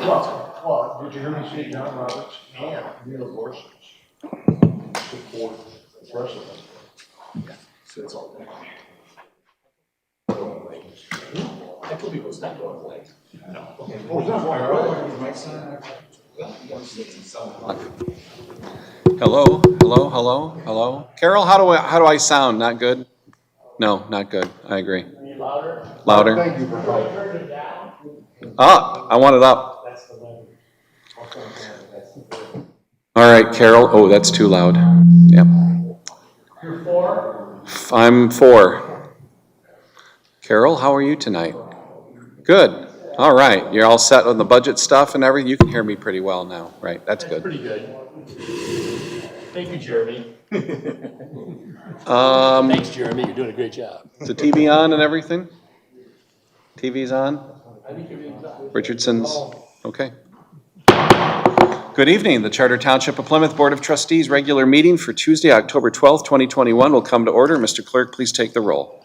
Well, did you hear me say John Roberts and Neil Gorsuch support the president? So it's all there. I told people it's not going away. No. Okay. Oh, it's not going away. Hello, hello, hello, hello. Carol, how do I sound? Not good? No, not good. I agree. Louder? Louder? Thank you for calling. Ah, I want it up. All right, Carol. Oh, that's too loud. Yep. You're four? I'm 4. Carol, how are you tonight? Good. All right. You're all set on the budget stuff and everything? You can hear me pretty well now, right? That's good. Pretty good. Thank you, Jeremy. Thanks, Jeremy. You're doing a great job. Is the TV on and everything? TV's on? Richardson's? Okay. Good evening. The Charter Township of Plymouth Board of Trustees regular meeting for Tuesday, October 12th, 2021 will come to order. Mr. Clerk, please take the roll.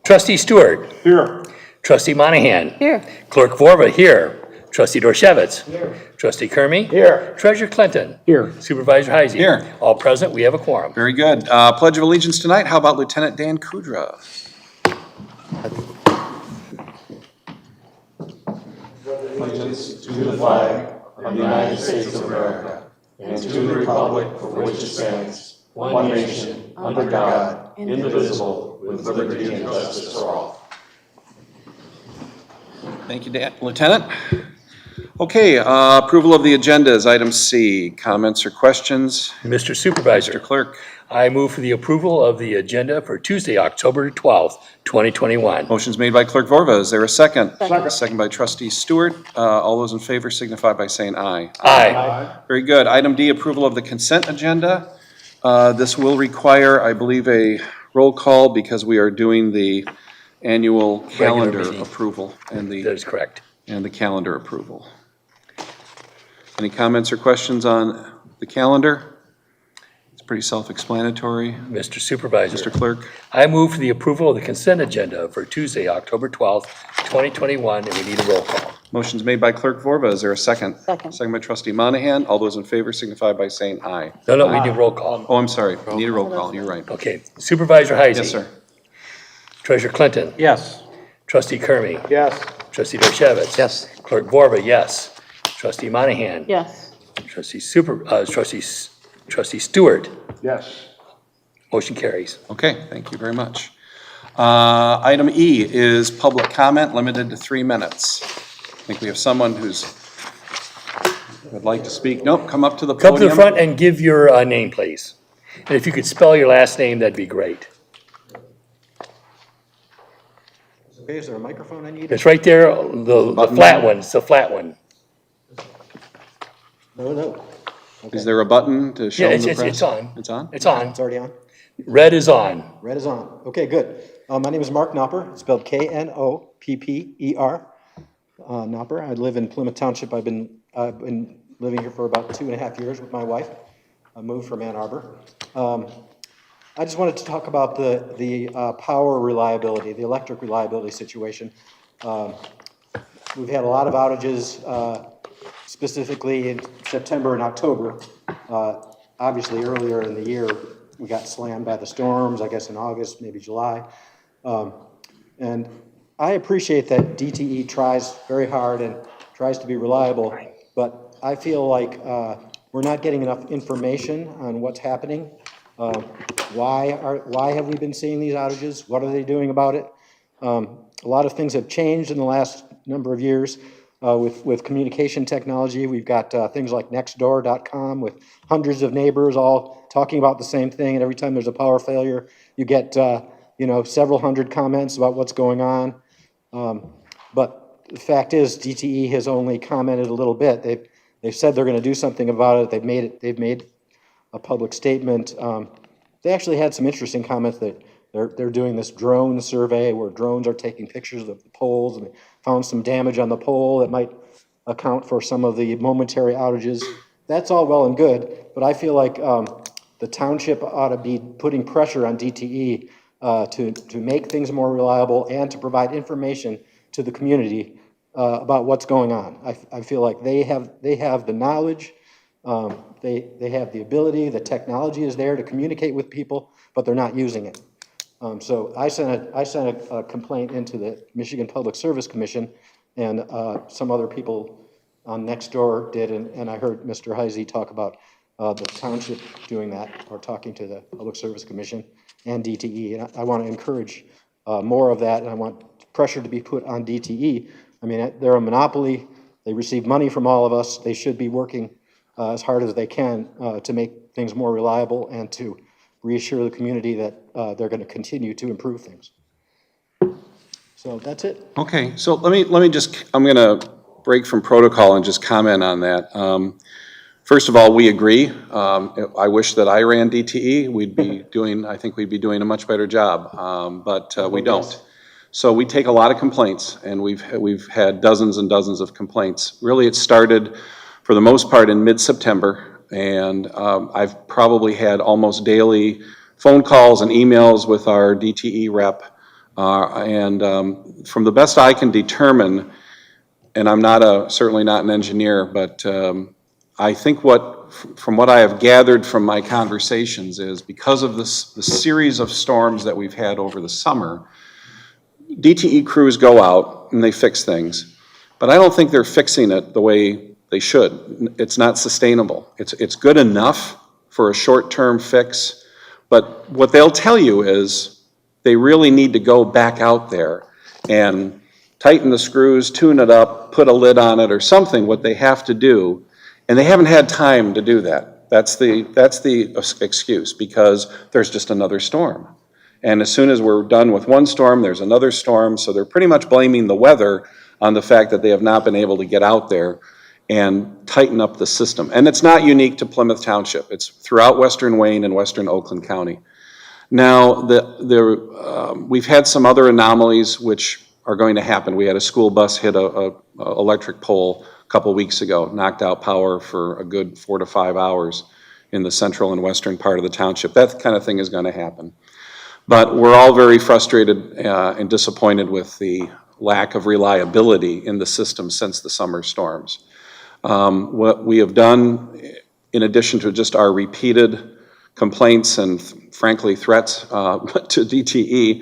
Trustee Stewart. Here. Trustee Monahan. Here. Clerk Vorba here. Trustee Dorshevitz. Here. Trustee Kermy. Here. Treasurer Clinton. Here. Supervisor Heisey. Here. All present. We have a quorum. Very good. Pledge of Allegiance tonight. How about Lieutenant Dan Kudra? Allegiance to the flag of the United States of America and to the republic for which it stands, one nation, under God, indivisible, with liberty and justice for all. Thank you, Dan. Lieutenant. Okay, approval of the agenda is item C. Comments or questions? Mr. Supervisor. Mr. Clerk. I move for the approval of the agenda for Tuesday, October 12th, 2021. Motion's made by Clerk Vorba. Is there a second? Second. Second by Trustee Stewart. All those in favor signify by saying aye. Aye. Very good. Item D, approval of the consent agenda. This will require, I believe, a roll call because we are doing the annual calendar meeting. approval and That the is correct. calendar approval. Any comments or questions on the calendar? It's pretty self-explanatory. Mr. Supervisor. Mr. Clerk. I move for the approval of the consent agenda for Tuesday, October 12th, 2021, and we need a roll call. Motion's made by Clerk Vorba. Is there a second? Second. Second by Trustee Monahan. All those in favor signify by saying aye. No, we need a roll call. Oh, I'm sorry. Need a roll call. You're right. Okay. Supervisor Heisey. Yes, sir. Treasurer Clinton. Yes. Trustee Kermy. Yes. Trustee Dorshevitz. Yes. Clerk Vorba, yes. Trustee Monahan. Yes. Trustee Stewart. Yes. Motion carries. Okay, thank you very much. Item E is public comment, limited to 3 minutes. I think we have someone would like to speak. Nope, come up to the podium. Come to the front and give your name, please. And if you could spell your last name, that'd be great. Okay, is there a microphone I need? It's right there, the flat one. It's the flat one. No. Is there a button to show Yeah, the press? it's on. It's on? It's on. It's already on? Red is on. Red is on. Okay, good. My name is Mark Knopper, spelled Knopper. Knopper. I live in Plymouth Township. I've been living here for about 2.5 years with my wife. I moved from Ann Arbor. I just wanted to talk about the power reliability, the electric reliability situation. We've had a lot of outages, specifically in September and October. Obviously, earlier in the year, we got slammed by the storms, I guess in August, maybe July. And I appreciate that DTE tries very hard and tries to be reliable, but I feel like we're not getting enough information on what's happening. Why have we been seeing these outages? What are they doing about it? A lot of things have changed in the last number of years with communication technology. We've got things like nextdoor.com with hundreds of neighbors all talking about the same thing, and every time there's a power failure, you get several hundred comments about what's going on. But the fact is, DTE has only commented a little bit. They've said they're going to do something about it. They've made a public statement. They actually had some interesting comments that they're doing this drone survey where drones are taking pictures of the poles, and they found some damage on the pole that might account for some of the momentary outages. That's all well and good, but I feel like the township ought to be putting pressure on DTE to make things more reliable and to provide information to the community about what's going on. I feel like they have the knowledge, they have the ability, the technology is there to communicate with people, but they're not using it. So I sent a complaint into the Michigan Public Service Commission, and some other people on Nextdoor did, and I heard Mr. Heisey talk about the township doing that, or talking to the Public Service Commission and DTE. And I want to encourage more of that, and I want pressure to be put on DTE. I mean, they're a monopoly. They receive money from all of us. They should be working as hard as they can to make things more reliable and to reassure the community that they're going to continue to improve things. So that's it. Okay, so let me just, I'm going to break from protocol and just comment on that. First of all, we agree. I wish that I ran DTE. I think we'd be doing a much better job, but we don't. So we take a lot of complaints, and we've had dozens and dozens of complaints. Really, it started, for the most part, in mid-September, and I've probably had almost daily phone calls and emails with our DTE rep, and from the best I can determine, and I'm certainly not an engineer, but I think from what I have gathered from my conversations is because of the series of storms that we've had over the summer, DTE crews go out and they fix things, but I don't think they're fixing it the way they should. It's not sustainable. It's good enough for a short-term fix, but what they'll tell you is they really need to go back out there and tighten the screws, tune it up, put a lid on it or something, what they have to do, and they haven't had time to do that. That's the excuse, because there's just another storm. And as soon as we're done with one storm, there's another storm, so they're pretty much blaming the weather on the fact that they have not been able to get out there and tighten up the system. And it's not unique to Plymouth Township. It's throughout western Wayne and western Oakland County. Now, we've had some other anomalies which are going to happen. We had a school bus hit a electric pole a couple weeks ago, knocked out power for a good 4 to 5 hours in the central and western part of the township. That kind of thing is going to happen. But we're all very frustrated and disappointed with the lack of reliability in the system since the summer storms. What we have done, in addition to just our repeated complaints and frankly threats to DTE,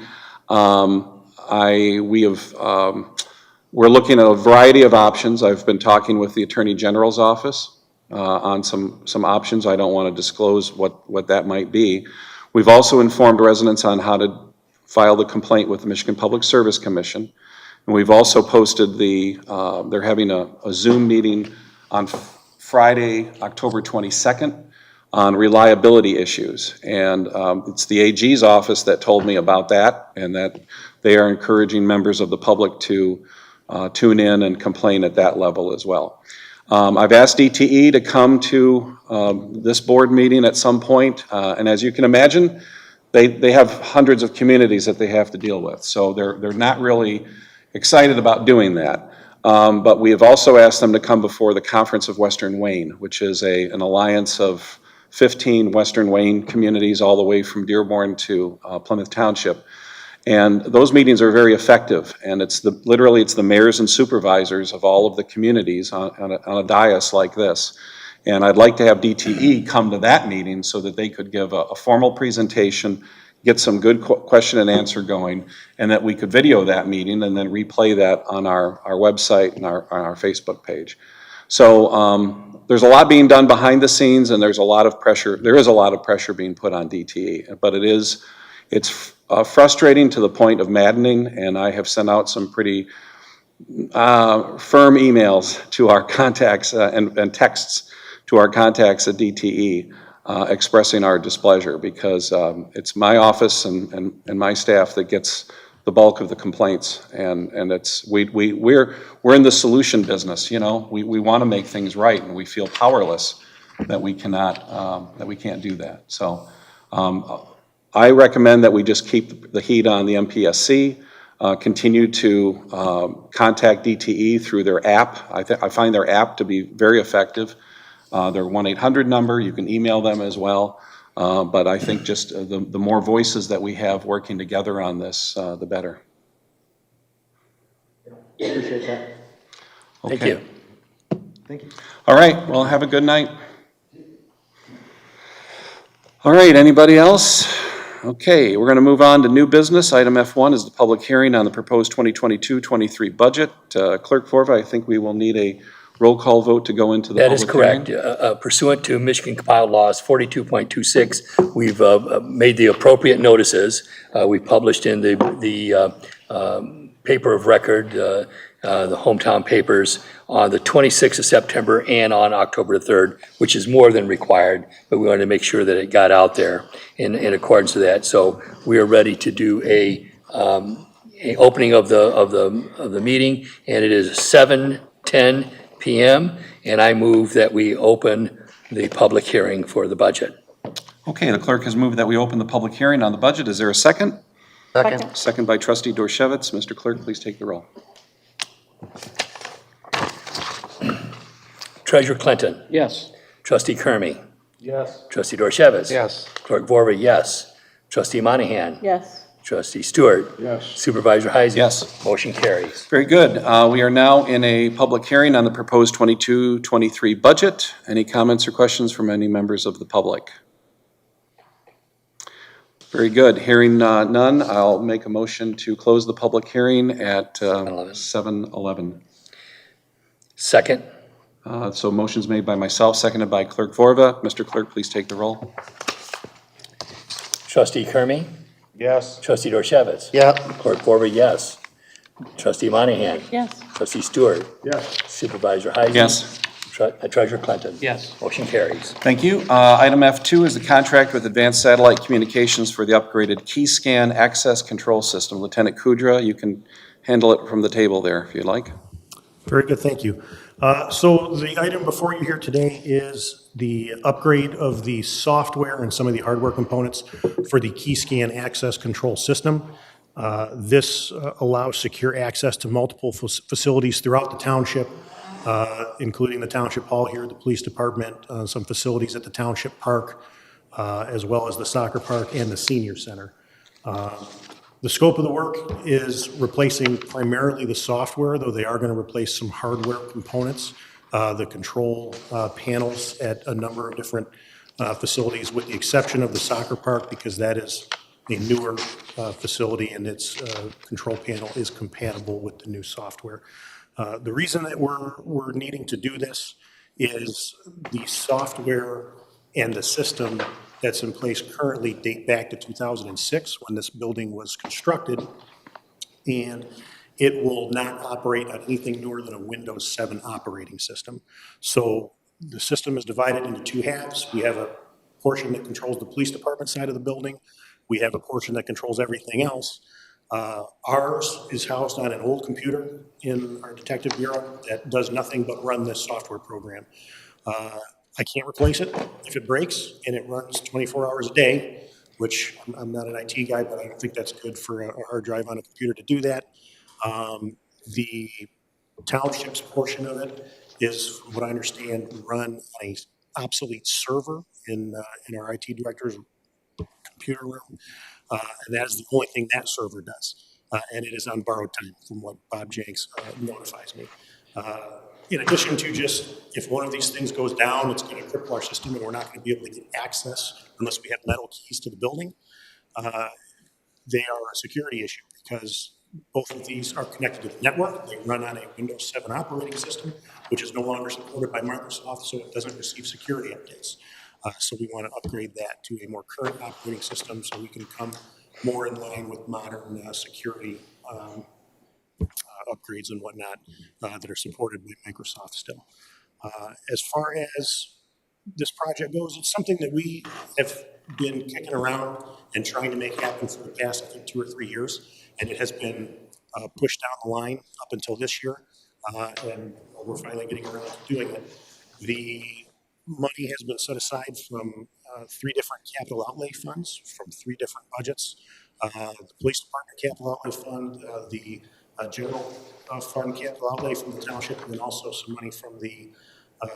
we're looking at a variety of options. I've been talking with the Attorney General's office on some options. I don't want to disclose what that might be. We've also informed residents on how to file the complaint with the Michigan Public Service Commission. And we've also posted they're having a Zoom meeting on Friday, October 22nd on reliability issues. And it's the AG's office that told me about that, and that they are encouraging members of the public to tune in and complain at that level as well. I've asked DTE to come to this board meeting at some point, and as you can imagine, they have hundreds of communities that they have to deal with, so they're not really excited about doing that. But we have also asked them to come before the Conference of Western Wayne, which is an alliance of 15 Western Wayne communities all the way from Dearborn to Plymouth Township. And those meetings are very effective, and literally it's the mayors and supervisors of all of the communities on a dais like this. And I'd like to have DTE come to that meeting so that they could give a formal presentation, get some good question and answer going, and that we could video that meeting and then replay that on our website and on our Facebook page. So there's a lot being done behind the scenes, and there is a lot of pressure being put on DTE, but it's frustrating to the point of maddening, and I have sent out some pretty firm emails to our contacts and texts to our contacts at DTE expressing our displeasure, because it's my office and my staff that gets the bulk of the complaints, and we're in the solution business. We want to make things right, and we feel powerless that we can't do that. So I recommend that we just keep the heat on the MPSC, continue to contact DTE through their app. I find their app to be very effective. Their 1-800 number, you can email them as well. But I think just the more voices that we have working together on this, the better. Appreciate that. Thank Okay. you. Thank you. All right, well, have a good night. All right, anybody else? Okay, we're going to move on to new business. Item F1 is the public hearing on the proposed 2022-23 budget. Clerk Forva, I think we will need a roll call vote to go into the That is public hearing. correct. Pursuant to Michigan compiled laws 42.26, we've made the appropriate notices. We published in the paper of record, the hometown papers, on the 26th of September and on October 3rd, which is more than required, but we wanted to make sure that it got out there in accordance to that. So we are ready to do a opening of the meeting, and it is 7:10 PM, and I move that we open the public hearing for the budget. Okay, the clerk has moved that we open the public hearing on the budget. Is there a second? Second. Second by trustee Dorchevitz. Mr. Clerk, please take the roll. Treasurer Clinton. Yes. Trustee Kermy. Yes. Trustee Dorchevitz. Yes. Clerk Vorba, yes. Trustee Monahan. Yes. Trustee Stewart. Yes. Supervisor Heisey. Yes. Motion carries. Very good. We are now in a public hearing on the proposed 22-23 budget. Any comments or questions from any members of the public? Very good. Hearing none, I'll make a motion to close the public hearing at 7:11. Second. So motion's made by myself, seconded by Clerk Vorva. Mr. Clerk, please take the roll. Trustee Kermy. Yes. Trustee Dorchevitz. Yeah. Clerk Vorba, yes. Trustee Monahan. Yes. Trustee Stewart. Yes. Supervisor Heisey. Yes. Treasurer Clinton. Yes. Motion carries. Thank you. Item F2 is the contract with Advanced Satellite Communications for the upgraded key scan access control system. Lieutenant Kudra, you can handle it from the table there if you'd like. Very good, thank you. So the item before you here today is the upgrade of the software and some of the hardware components for the key scan access control system. This allows secure access to multiple facilities throughout the township, including the township hall here, the police department, some facilities at the township park, as well as the soccer park and the senior center. The scope of the work is replacing primarily the software, though they are going to replace some hardware components, the control panels at a number of different facilities, with the exception of the soccer park, because that is a newer facility and its control panel is compatible with the new software. The reason that we're needing to do this is the software and the system that's in place currently date back to 2006 when this building was constructed, and it will not operate on anything newer than a Windows 7 operating system. So the system is divided into two halves. We have a portion that controls the police department side of the building. We have a portion that controls everything else. Ours is housed on an old computer in our detective bureau that does nothing but run this software program. I can't replace it if it breaks, and it runs 24 hours a day, which I'm not an IT guy, but I don't think that's good for a hard drive on a computer to do that. The township's portion of it is, from what I understand, run on a obsolete server in our IT director's computer room, and that is the only thing that server does. And it is on borrowed time, from what Bob Jenks notifies me. In addition to just, if one of these things goes down, it's going to cripple our system and we're not going to be able to get access unless we have metal keys to the building. They are a security issue because both of these are connected to the network. They run on a Windows 7 operating system, which is no longer supported by Microsoft, so it doesn't receive security updates. So we want to upgrade that to a more current operating system so we can come more in line with modern security upgrades and whatnot that are supported by Microsoft still. As far as this project goes, it's something that we have been kicking around and trying to make happen for the past, I think, 2 or 3 years, and it has been pushed down the line up until this year, and we're finally getting around to doing it. The money has been set aside from 3 different capital outlay funds from 3 different budgets. The police department capital outlay fund, the general fund capital outlay from the township, and then also some money from the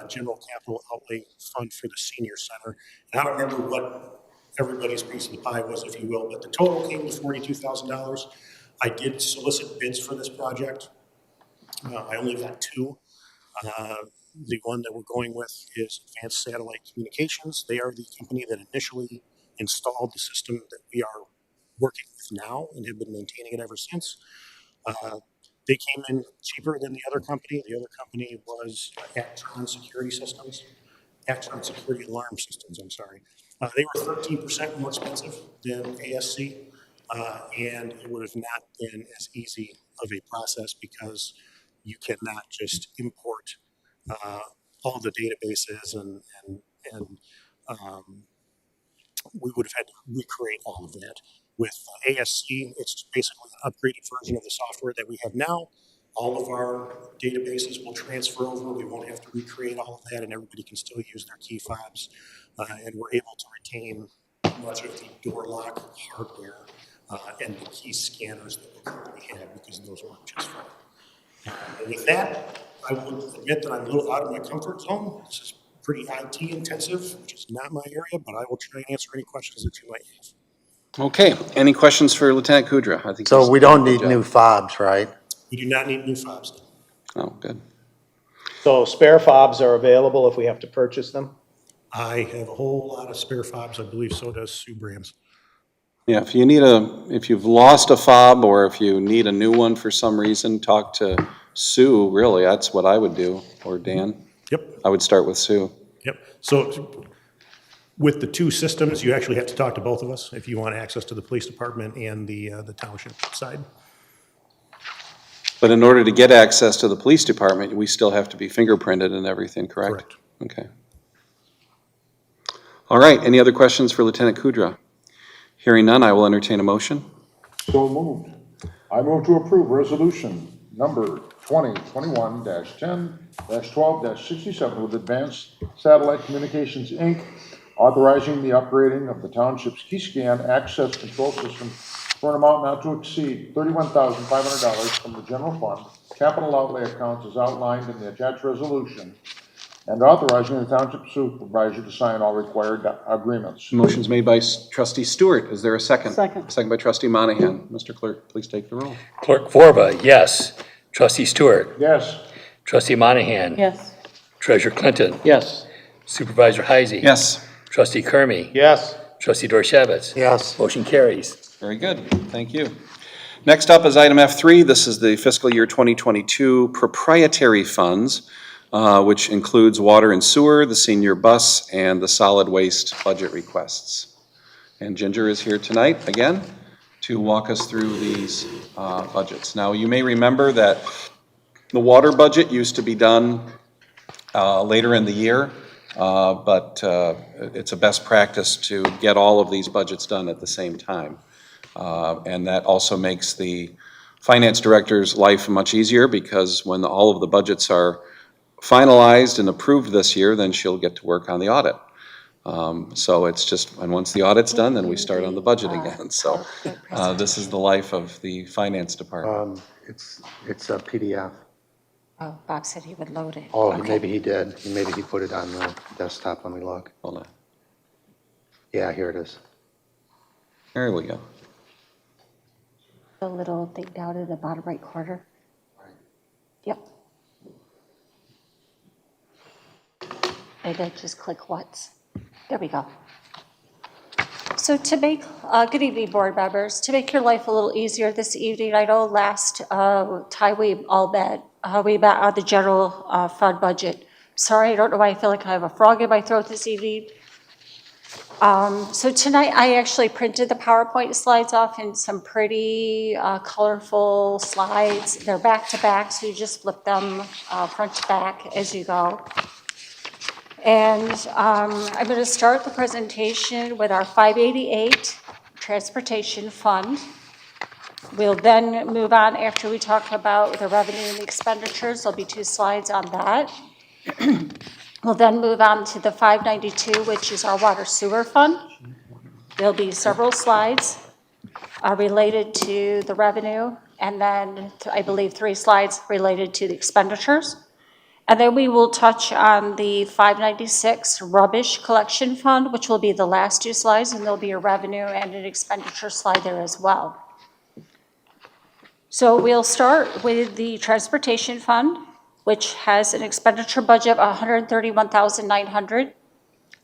general capital outlay fund for the senior center. And I don't remember what everybody's piece of the pie was, if you will, but the total came to $42,000. I did solicit bids for this project. I only got 2. The one that we're going with is Advanced Satellite Communications. They are the company that initially installed the system that we are working with now and have been maintaining it ever since. They came in cheaper than the other company. The other company was Actron Security Systems, Actron Security Alarm Systems, I'm sorry. They were 13% more expensive than ASC, and it would have not been as easy of a process because you cannot just import all the databases and we would have had to recreate all of that. With ASC, it's basically an upgraded version of the software that we have now. All of our databases will transfer over. We won't have to recreate all of that, and everybody can still use their key fobs. And we're able to retain much of the door lock hardware and the key scanners that we currently have because those work just fine. And with that, I will admit that I'm a little out of my comfort zone. This is pretty IT intensive, which is not my area, but I will try and answer any questions that you might have. Okay, any questions for Lieutenant Kudra? I think So he's we done a don't good need job. new fobs, right? We do not need new fobs. Oh, good. So spare fobs are available if we have to purchase them? I have a whole lot of spare fobs. I believe so does Sue Brams. Yeah, if you've lost a fob or if you need a new one for some reason, talk to Sue, really, that's what I would do, or Dan. Yep, I would start with Sue. yep. So with the two systems, you actually have to talk to both of us if you want access to the police department and the township side. But in order to get access to the police department, we still have to be fingerprinted and everything, correct? Correct. Okay. All right, any other questions for Lieutenant Kudra? Hearing none, I will entertain a motion. So moved. I move to approve resolution number 2021-10-12-67 with Advanced Satellite Communications, Inc., authorizing the upgrading of the township's key scan access control system for an amount not to exceed $31,500 from the general fund, capital outlay accounts as outlined in the attached resolution, and authorizing the township supervisor to sign all required agreements. Motion's made by Trustee Stewart. Is there a second? Second. Second by Trustee Monahan. Mr. Clerk, please take the roll. Clerk Vorba, yes. Trustee Stewart. Yes. Trustee Monahan. Yes. Treasurer Clinton. Yes. Supervisor Heisey. Yes, Trustee Kermy. Yes. Trustee Dorchevitz. Yes. Motion carries. very good. Thank you. Next up is item F3. This is the fiscal year 2022 proprietary funds, which includes water and sewer, the senior bus, and the solid waste budget requests. And Ginger is here tonight again to walk us through these budgets. Now, you may remember that the water budget used to be done later in the year, but it's a best practice to get all of these budgets done at the same time. And that also makes the finance director's life much easier because when all of the budgets are finalized and approved this year, then she'll get to work on the audit. So it's just, and once the audit's done, then we start on the budget again. So this is the life of the finance department. It's a PDF. Oh, Bob said he would load it. Oh, Okay. maybe he did. Maybe he put it on the desktop. Let me look. Hold on. Yeah, here it is. There we go. The little thing down in the bottom right corner. Yep. And then just click once. There we go. So to make, good evening, board members. To make your life a little easier this evening, I know last time we all met on the general fund budget. Sorry, I don't know why I feel like I have a frog in my throat this evening. So tonight I actually printed the PowerPoint slides off in some pretty colorful slides. They're back to back, so you just flip them front to back as you go. And I'm going to start the presentation with our 588 Transportation Fund. We'll then move on after we talk about the revenue and the expenditures. There'll be 2 slides on that. We'll then move on to the 592, which is our Water Sewer Fund. There'll be several slides related to the revenue, and then I believe 3 slides related to the expenditures. And then we will touch on the 596 Rubbish Collection Fund, which will be the last 2 slides, and there'll be a revenue and an expenditure slide there as well. So we'll start with the Transportation Fund. which has an expenditure budget of $131,900.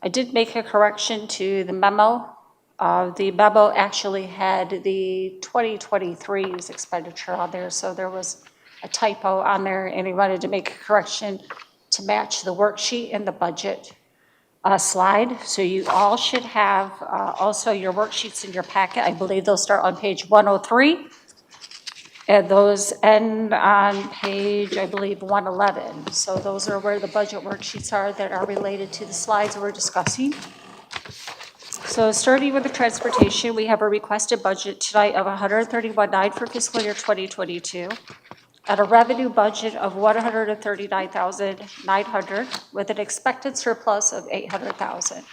I did make a correction to the memo. The memo actually had the 2023's expenditure on there, so there was a typo on there, and he wanted to make a correction to match the worksheet and the budget slide. So you all should have also your worksheets in your packet. I believe those start on page 103. And those end on page, I believe, 111. So those are where the budget worksheets are that are related to the slides we're discussing. So starting with the transportation, we have a requested budget tonight of $131,900 for fiscal year 2022, at a revenue budget of $139,900 with an expected surplus of $800,000.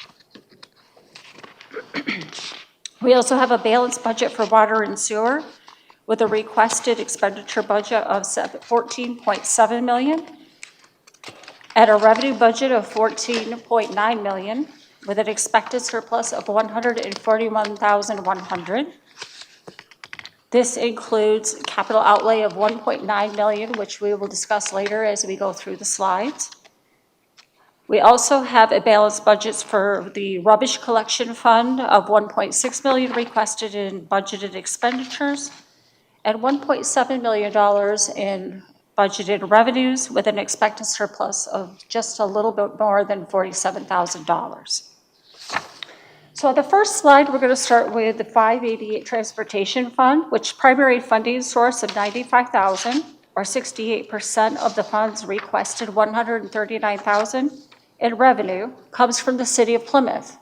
We also have a balanced budget for water and sewer with a requested expenditure budget of $14.7 million, at a revenue budget of $14.9 million with an expected surplus of $141,100. This includes capital outlay of $1.9 million, which we will discuss later as we go through the slides. We also have a balanced budget for the rubbish collection fund of $1.6 million requested in budgeted expenditures and $1.7 million in budgeted revenues with an expected surplus of just a little bit more than $47,000. So on the first slide, we're going to start with the 588 Transportation Fund, which primary funding source of $95,000, or 68% of the funds requested $139,000 in revenue, comes from the City of Plymouth.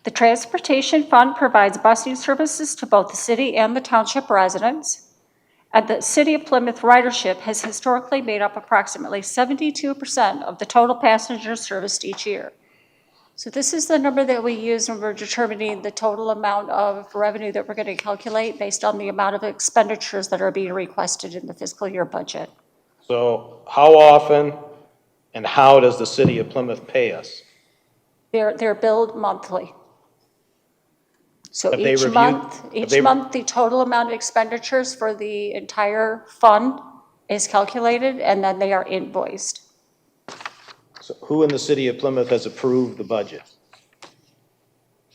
The Transportation Fund provides busing services to both the city and the township residents, and the City of Plymouth ridership has historically made up approximately 72% of the total passengers serviced each year. So this is the number that we use when we're determining the total amount of revenue that we're going to calculate based on the amount of expenditures that are being requested in the fiscal year budget. So how often and how does the city of Plymouth pay us? They're billed monthly. So Have they each reviewed- month, have they- the total amount of expenditures for the entire fund is calculated, and then they are invoiced. So who in the city of Plymouth has approved the budget?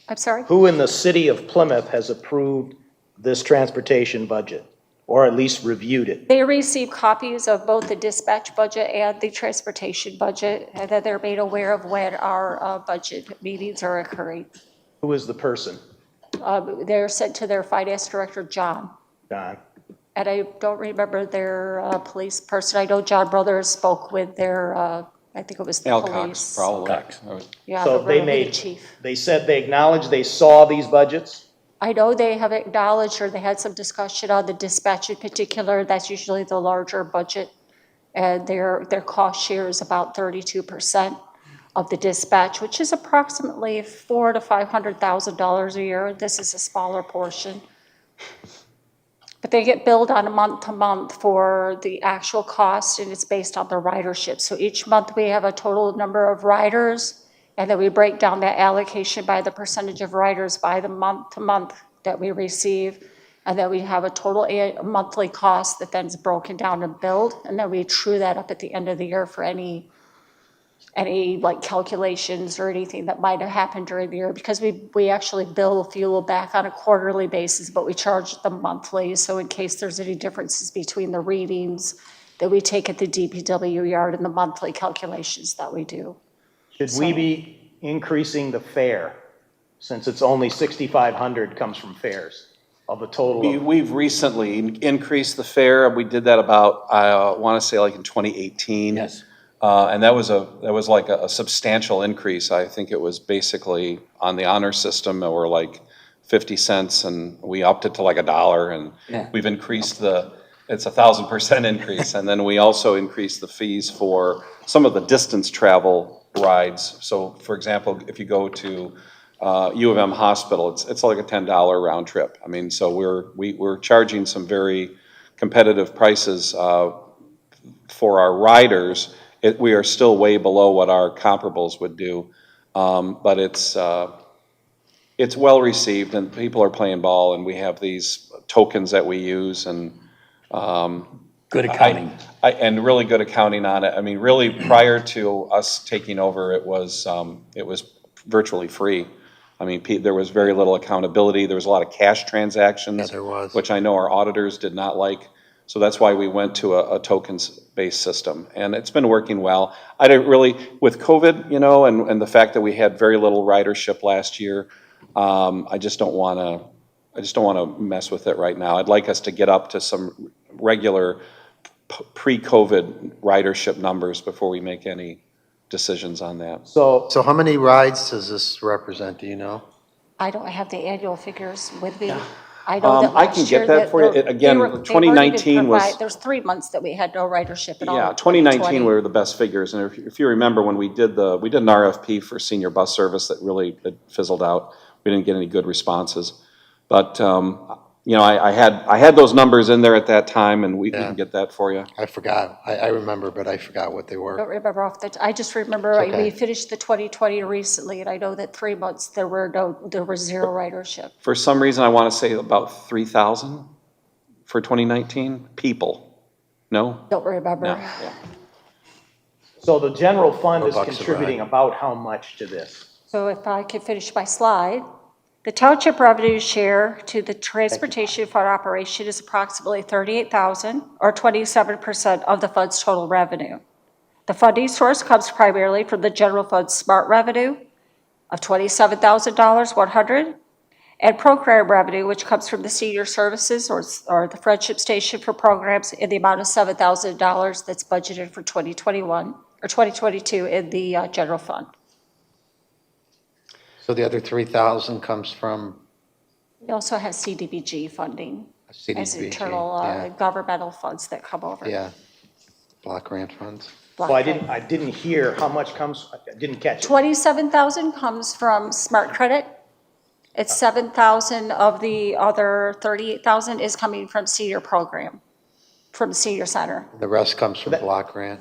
I'm sorry? Who in the city of Plymouth has approved this transportation budget, or at least reviewed it? They receive copies of both the dispatch budget and the transportation budget, and that they're made aware of when our budget meetings are occurring. Who is the person? They're sent to their finance director, John. Don? And I don't remember their police person. I know John Brothers spoke with their, I think it was the Al police. Cox, probably. Yeah, So the they Riverview made, chief. they said they acknowledged they saw these budgets? I know they have acknowledged, or they had some discussion on the dispatch in particular. That's usually the larger budget. And their cost share is about 32% of the dispatch, which is approximately $400,000 to $500,000 a year. This is a smaller portion. But they get billed on a month-to-month for the actual cost, and it's based on the ridership. So each month we have a total number of riders, and then we break down that allocation by the percentage of riders by the month-to-month that we receive. And then we have a total monthly cost that then is broken down and billed, and then we true that up at the end of the year for any like calculations or anything that might have happened during the year, because we actually bill fuel back on a quarterly basis, but we charge them monthly. So in case there's any differences between the readings that we take at the DPW yard and the monthly calculations that we do. Should we be increasing the fare, since it's only 6,500 comes from fares of the total? We've recently increased the fare. We did that about, I want to say like in 2018. Yes. And that was like a substantial increase. I think it was basically on the honor system, that were like 50 cents, and we upped it to like $1, and we've increased it's 1,000% increase. And then we also increased the fees for some of the distance travel rides. So for example, if you go to U of M Hospital, it's like a $10 round trip. I mean, so we're charging some very competitive prices for our riders. We are still way below what our comparables would do, but it's well received, and people are playing ball, and we have these tokens that we use, and Good accounting. And really good accounting on it. I mean, really, prior to us taking over, it was virtually free. I mean, there was very little accountability. There was a lot of cash transactions. Yeah, there was. Which I know our auditors did not like. So that's why we went to a tokens-based system, and it's been working well. I didn't really, with COVID, you know, and the fact that we had very little ridership last year, I just don't want to mess with it right now. I'd like us to get up to some regular pre-COVID ridership numbers before we make any decisions on that. So So how many rides does this represent, do you know? I don't have the annual figures with me. I know that I can last get year that for you. they're- Again, they were- they've already 2019 been was- provided- There's 3 months that we had no ridership at all. Yeah, in 2019 were the best figures, and if you remember when we did an RFP for senior bus service that really it fizzled out. We didn't get any good responses, but you know, I had those numbers in there at that time, and we can get that for you. I forgot. I remember, but I forgot what they I were. don't remember I just remember It's okay. we finished the 2020 recently, and I know that 3 months there was zero ridership. For some reason, I want to say about 3,000 for 2019 people. No? Don't remember. No. So the general fund is $4 a ride. contributing about how much to this? So if I could finish my slide. The township revenue share to the transportation fund operation is approximately $38,000 or 27% of the fund's total revenue. The funding source comes primarily from the general fund smart revenue of $27,100 and program revenue, which comes from the senior services or the friendship station for programs in the amount of $7,000 that's budgeted for 2021 or 2022 in the general fund. So the other 3,000 comes from We also have CDBG funding as CDBG? internal Yeah. governmental funds that come over. Yeah, block grant funds. Block Well, I grant. didn't hear how much comes, I didn't catch it. 27,000 comes from smart credit. It's 7,000 of the other 38,000 is coming from senior program, from senior center. The rest comes from block grant.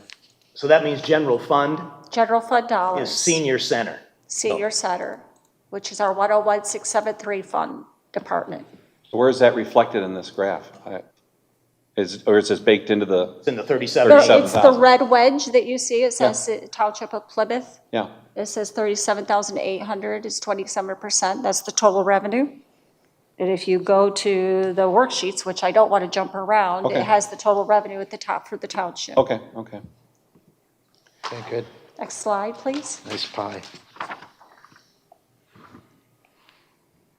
So that means general fund General fund dollars. is senior center. Senior center, which is our 101,673 fund department. So where is that reflected in this graph? Or is this baked into the, It's in the 37. It's the 37,000. red wedge that you see. It says Township of Plymouth. yeah, It says 37,800 is 27%. That's the total revenue. And if you go to the worksheets, which I don't want to jump around, Okay. it has the total revenue at the top for the township. okay. Okay, good. Next slide, please. Nice pie.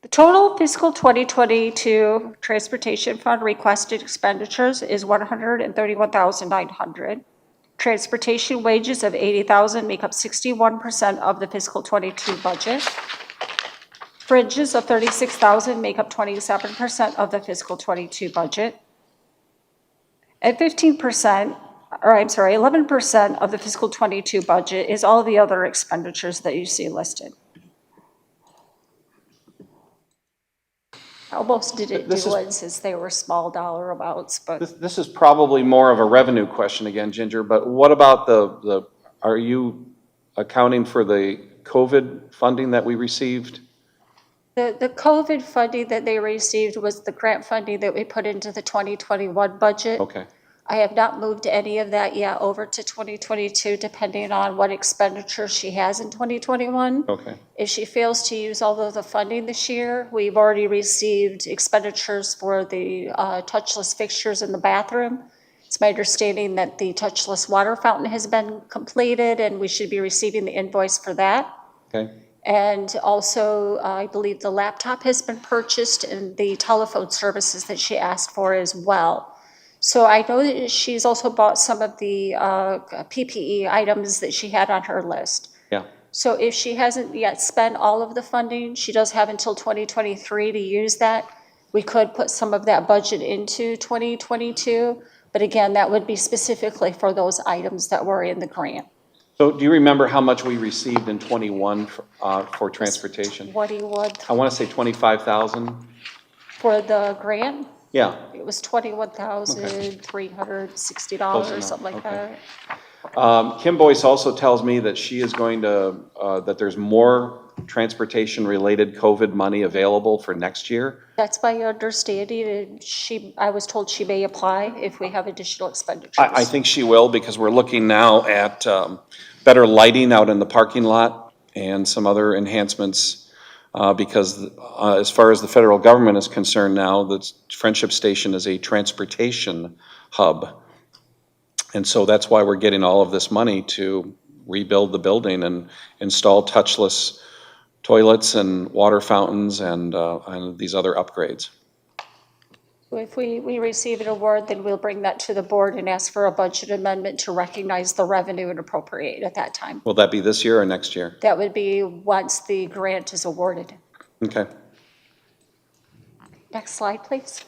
The total fiscal 2022 transportation fund requested expenditures is $131,900. Transportation wages of $80,000 make up 61% of the fiscal 22 budget. Fringes of $36,000 make up 27% of the fiscal 22 budget. And 11% of the fiscal 22 budget is all the other expenditures that you see listed. Almost didn't This do is- it since they were small dollar amounts, but This is probably more of a revenue question again, Ginger, but what about are you accounting for the COVID funding that we received? the COVID funding that they received was the grant funding that we put into the 2021 budget. Okay, I have not moved any of that yet over to 2022, depending on what expenditure she has in 2021. okay. If she fails to use all of the funding this year, we've already received expenditures for the touchless fixtures in the bathroom. It's my understanding that the touchless water fountain has been completed, and we should be receiving the invoice for that. Okay, And also, I believe the laptop has been purchased and the telephone services that she asked for as well. So I know that she's also bought some of the PPE items that she had on her list. yeah, So if she hasn't yet spent all of the funding, she does have until 2023 to use that. We could put some of that budget into 2022, but again, that would be specifically for those items that were in the grant. so do you remember how much we received in '21 for transportation? 21 I want to say 25,000, for the grant, yeah. it was $21,360, something like okay. that. Kim Boyce also tells me that she is going to, that there's more transportation-related COVID money available for next year? That's my understanding, and I was told she may apply if we have additional expenditures. I think she will, because we're looking now at better lighting out in the parking lot and some other enhancements, because as far as the federal government is concerned now, the Friendship Station is a transportation hub. And so that's why we're getting all of this money to rebuild the building and install touchless toilets and water fountains and these other upgrades. If we receive an award, then we'll bring that to the board and ask for a budget amendment to recognize the revenue and appropriate at that time. Will that be this year or next year? That would be once the grant is awarded. Okay. Next slide, please.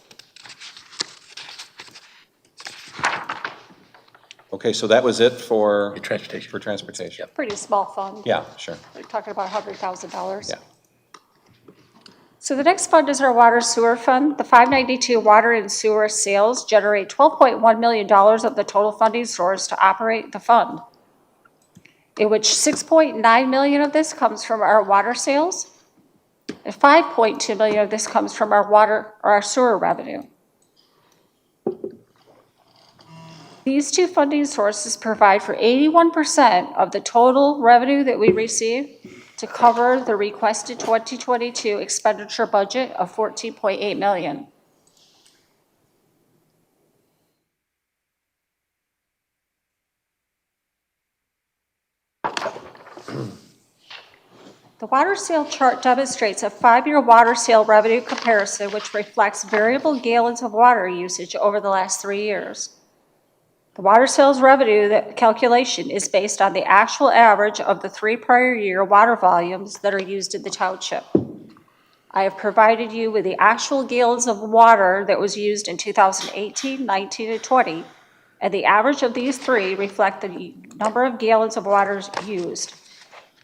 Okay, so that was it for Transportation. for transportation. Pretty small fund. Yeah, sure. We're talking about $100,000. Yeah. So the next fund is our water sewer fund. The 592 water and sewer sales generate $12.1 million of the total funding source to operate the fund, in which $6.9 million of this comes from our water sales, and $5.2 million of this comes from our sewer revenue. These two funding sources provide for 81% of the total revenue that we receive to cover the requested 2022 expenditure budget of $14.8 million. The water sale chart demonstrates a 5-year water sale revenue comparison, which reflects variable gallons of water usage over the last 3 years. The water sales revenue calculation is based on the actual average of the 3 prior year water volumes that are used in the township. I have provided you with the actual gallons of water that was used in 2018, 19, and 20, and the average of these 3 reflect the number of gallons of water used,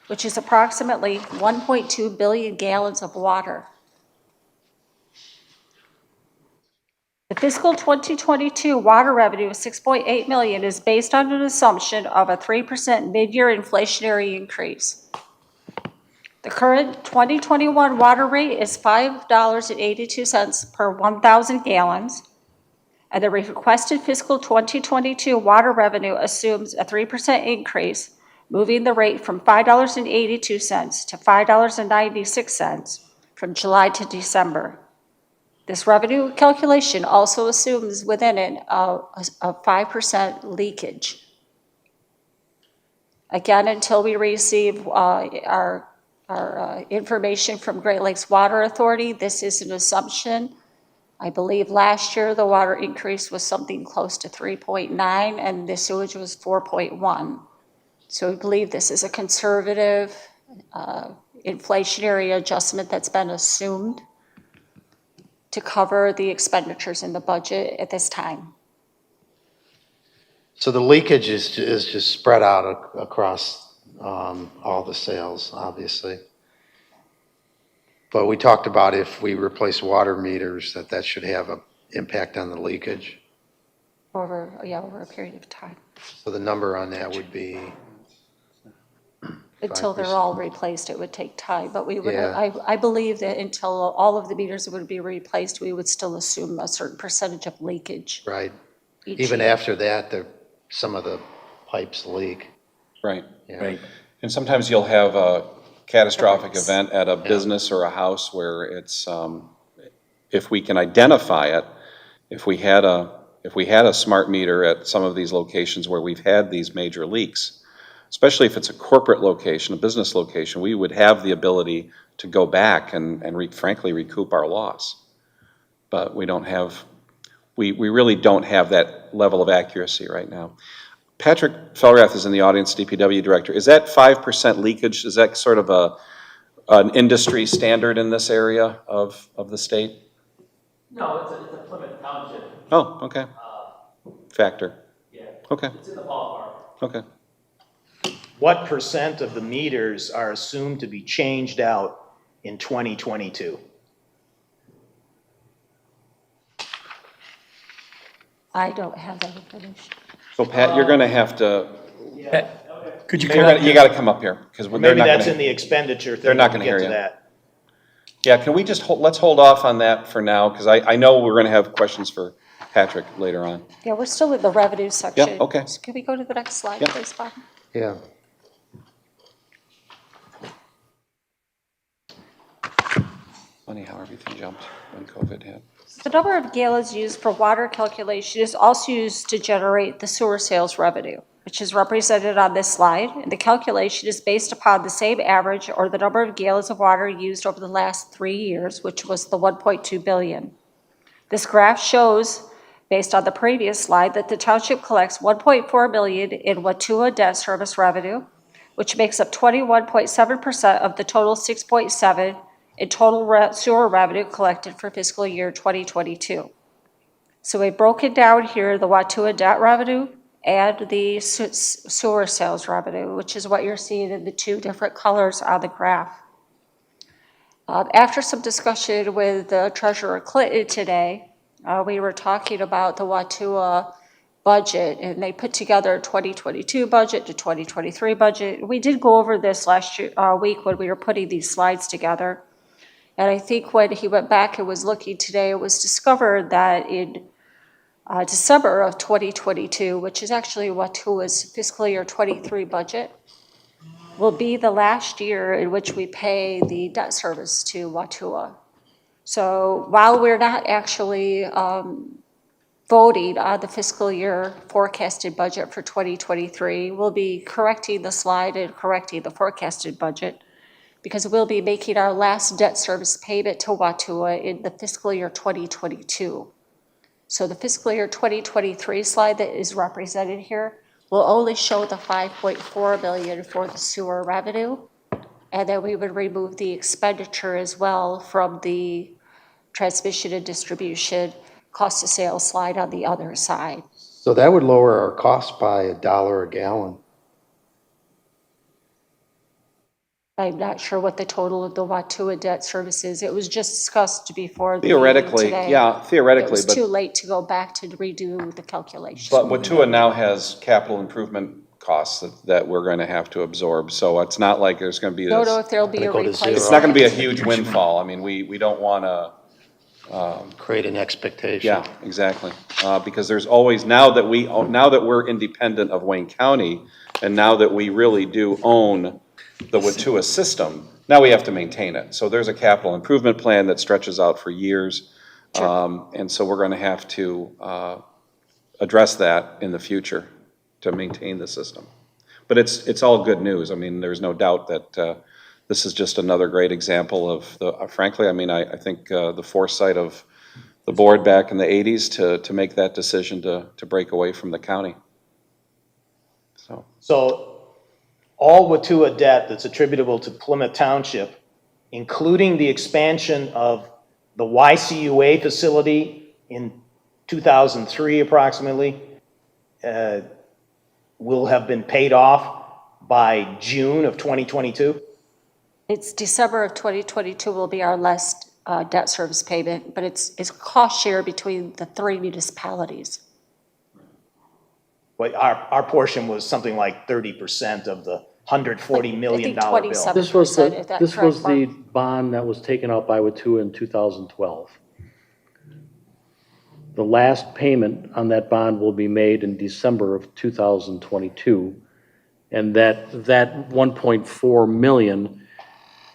which is approximately 1.2 billion gallons of water. The fiscal 2022 water revenue of $6.8 million is based on an assumption of a 3% mid-year inflationary increase. The current 2021 water rate is $5.82 per 1,000 gallons, and the requested fiscal 2022 water revenue assumes a 3% increase, moving the rate from $5.82 to $5.96 from July to December. This revenue calculation also assumes within it a 5% leakage. Again, until we receive our information from Great Lakes Water Authority, this is an assumption. I believe last year the water increase was something close to 3.9 and the sewage was 4.1. So we believe this is a conservative inflationary adjustment that's been assumed to cover the expenditures in the budget at this time. So the leakage is just spread out across all the sales, obviously. But we talked about if we replace water meters, that should have an impact on the leakage. Over a period of time. So the number on that would be? Until they're 5%. all replaced, it would take time, but we would, Yeah. I believe that until all of the meters would be replaced, we would still assume a certain percentage of leakage. Right. each Even year. after that, some of the pipes leak. Right. Yeah. Right. And sometimes you'll have a catastrophic Correct. event at a business or a house where it's, if we can identify it, if we had a smart meter at some of these locations where we've had these major leaks, especially if it's a corporate location, a business location, we would have the ability to go back and frankly recoup our loss. But we don't have, we really don't have that level of accuracy right now. Patrick Felrath is in the audience, DPW Director. Is that 5% leakage? Is that sort of an industry standard in this area of the state? No, it's a Plymouth Township. Oh, okay. Factor. Yeah. Okay, It's in the ballpark. okay. What percent of the meters are assumed to be changed out in 2022? I don't have that information. So Pat, you're gonna have to, Yeah, that Could you You're come gonna- up? You gotta come up here, because they're Maybe not that's in gonna, the expenditure thing. they're not when gonna we get hear to you. that. yeah, can we just, let's hold off on that for now, because I know we're gonna have questions for Patrick later on. Yeah, we're still in the revenue section. okay. So can we go to the next slide, Yep. please, Bob? Yeah. Funny how everything jumped when COVID hit. The number of gallons used for water calculation is also used to generate the sewer sales revenue, which is represented on this slide. And the calculation is based upon the same average or the number of gallons of water used over the last 3 years, which was the 1.2 billion. This graph shows, based on the previous slide, that the township collects 1.4 million in Watua debt service revenue, which makes up 21.7% of the total 6.7 in total sewer revenue collected for fiscal year 2022. So we've broken down here the Watua debt revenue and the sewer sales revenue, which is what you're seeing in the two different colors on the graph. After some discussion with Treasurer Clinton today, we were talking about the Watua budget, and they put together a 2022 budget to 2023 budget. We did go over this last week when we were putting these slides together. And I think when he went back and was looking today, it was discovered that in December of 2022, which is actually Watua's fiscal year 23 budget, will be the last year in which we pay the debt service to Watua. So while we're not actually voting on the fiscal year forecasted budget for 2023, we'll be correcting the slide and correcting the forecasted budget, because we'll be making our last debt service payment to Watua in the fiscal year 2022. So the fiscal year 2023 slide that is represented here will only show the 5.4 million for the sewer revenue, and then we would remove the expenditure as well from the transmission and distribution cost of sales slide on the other side. So that would lower our cost by $1 a gallon. I'm not sure what the total of the Watua debt service is. It was just discussed before the meeting Theoretically, today. yeah, It theoretically, was too but late to go back to redo the calculation. Watua now has capital improvement costs that we're gonna have to absorb, so it's not like there's gonna be Don't know this. if there'll be a Gonna go to replacement. It's not gonna be a huge windfall. I mean, we don't wanna, Create an expectation. yeah, exactly. Because there's always, now that we're independent of Wayne County, and now that we really do own the Watua system, now we have to maintain it. So there's a capital improvement plan that stretches out for years. And so we're gonna have to address that in the future to maintain the system. But it's all good news. I mean, there's no doubt that this is just another great example of frankly, I mean, I think the foresight of the board back in the 80s to make that decision to break away from the county. So all Watua debt that's attributable to Plymouth Township, including the expansion of the YCUA facility in 2003 approximately, will have been paid off by June of 2022? It's December of 2022 will be our last debt service payment, but it's cost share between the 3 municipalities. But our portion was something like 30% of the $140 million bill. 27%. This was Is that this was correct, the Mark? bond that was taken out by Watua in 2012. The last payment on that bond will be made in December of 2022. And that 1.4 million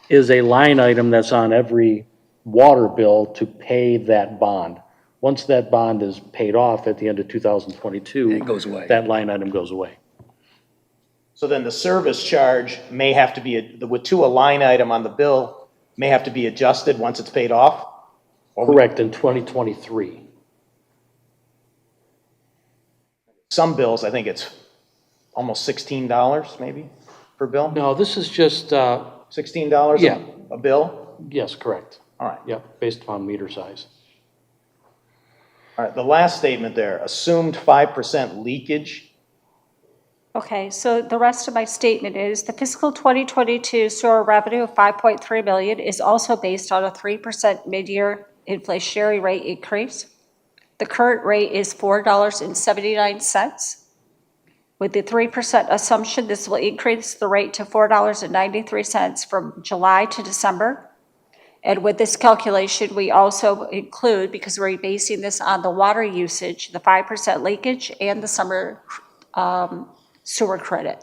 is a line item that's on every water bill to pay that bond. Once that bond is paid off at the end of 2022. It goes away. That line item goes away. So then the service charge may have to be, the Watua line item on the bill may have to be adjusted once it's paid off? Correct, in 2023. Some bills, I think it's almost $16 maybe per bill? No, this is just, $16 Yeah. a bill? yes, correct. All right. Yep, based upon meter size. All right, the last statement there, assumed 5% leakage. Okay, so the rest of my statement is the fiscal 2022 sewer revenue of 5.3 million is also based on a 3% mid-year inflationary rate increase. The current rate is $4.79. With the 3% assumption, this will increase the rate to $4.93 from July to December. And with this calculation, we also include, because we're basing this on the water usage, the 5% leakage and the summer sewer credit.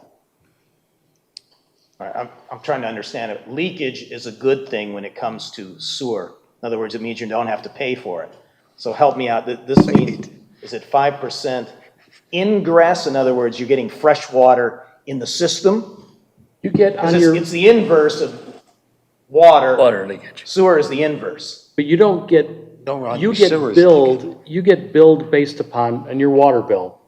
All right, I'm trying to understand it. Leakage is a good thing when it comes to sewer. In other words, it means you don't have to pay for it. So help me out. This means, is it 5% ingress? In other words, you're getting fresh water in the system? You get on your, It's the inverse of water. Water leakage. Sewer is the inverse. but you don't get, Don't run you your get sewers. billed based upon, on your water bill.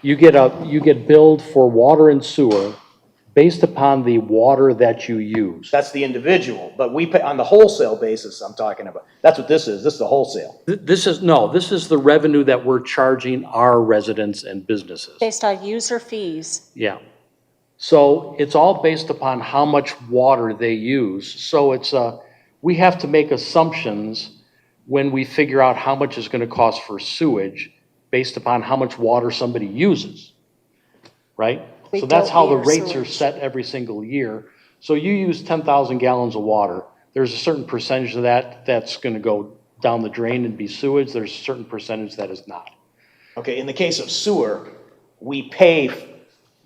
You get billed for water and sewer based upon the water that you use. That's the individual, but we pay on the wholesale basis I'm talking about. That's what this is. This is the wholesale. This is the revenue that we're charging our residents and businesses. Based on user fees. Yeah. So it's all based upon how much water they use. So we have to make assumptions when we figure out how much it's gonna cost for sewage based upon how much water somebody uses, right? We So that's don't how the meter rates are sewage. set every single year. So you use 10,000 gallons of water, there's a certain percentage of that that's gonna go down the drain and be sewage, there's a certain percentage that is not. Okay, in the case of sewer, we pay,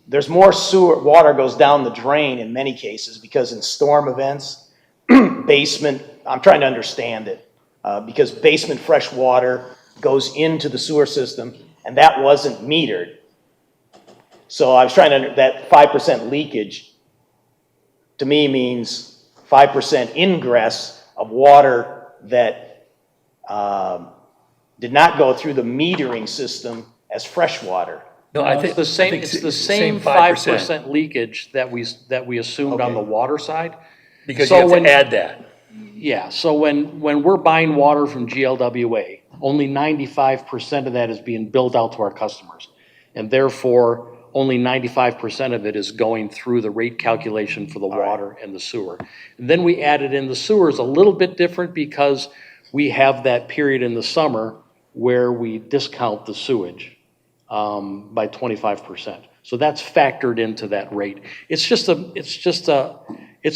there's more sewer, water goes down the drain in many cases because in storm events, basement, I'm trying to understand it, because basement fresh water goes into the sewer system and that wasn't metered. So I was trying to, that 5% leakage to me means 5% ingress of water that did not go through the metering system as fresh water. No, I think. It's the same, I think it's the s- same 5% leakage that we assumed on Okay. the water side. Because So you have when- to add that. Yeah, so when we're buying water from GLWA, only 95% of that is being billed out to our customers. And therefore, only 95% of it is going through the rate calculation for the water and the sewer. And then we added in the sewer is a little bit different because we have that period in the summer where we discount the sewage by 25%. So that's factored into that rate. It's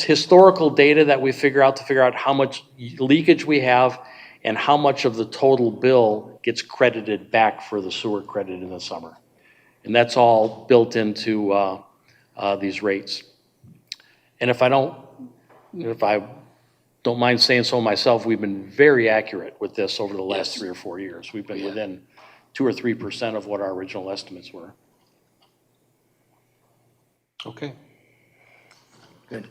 historical data that we figure out how much leakage we have and how much of the total bill gets credited back for the sewer credit in the summer. And that's all built into these rates. And if I don't mind saying so myself, we've been very accurate with this over the last 3 or 4 years. We've been within 2 or 3% of what our original estimates were. Okay. Good.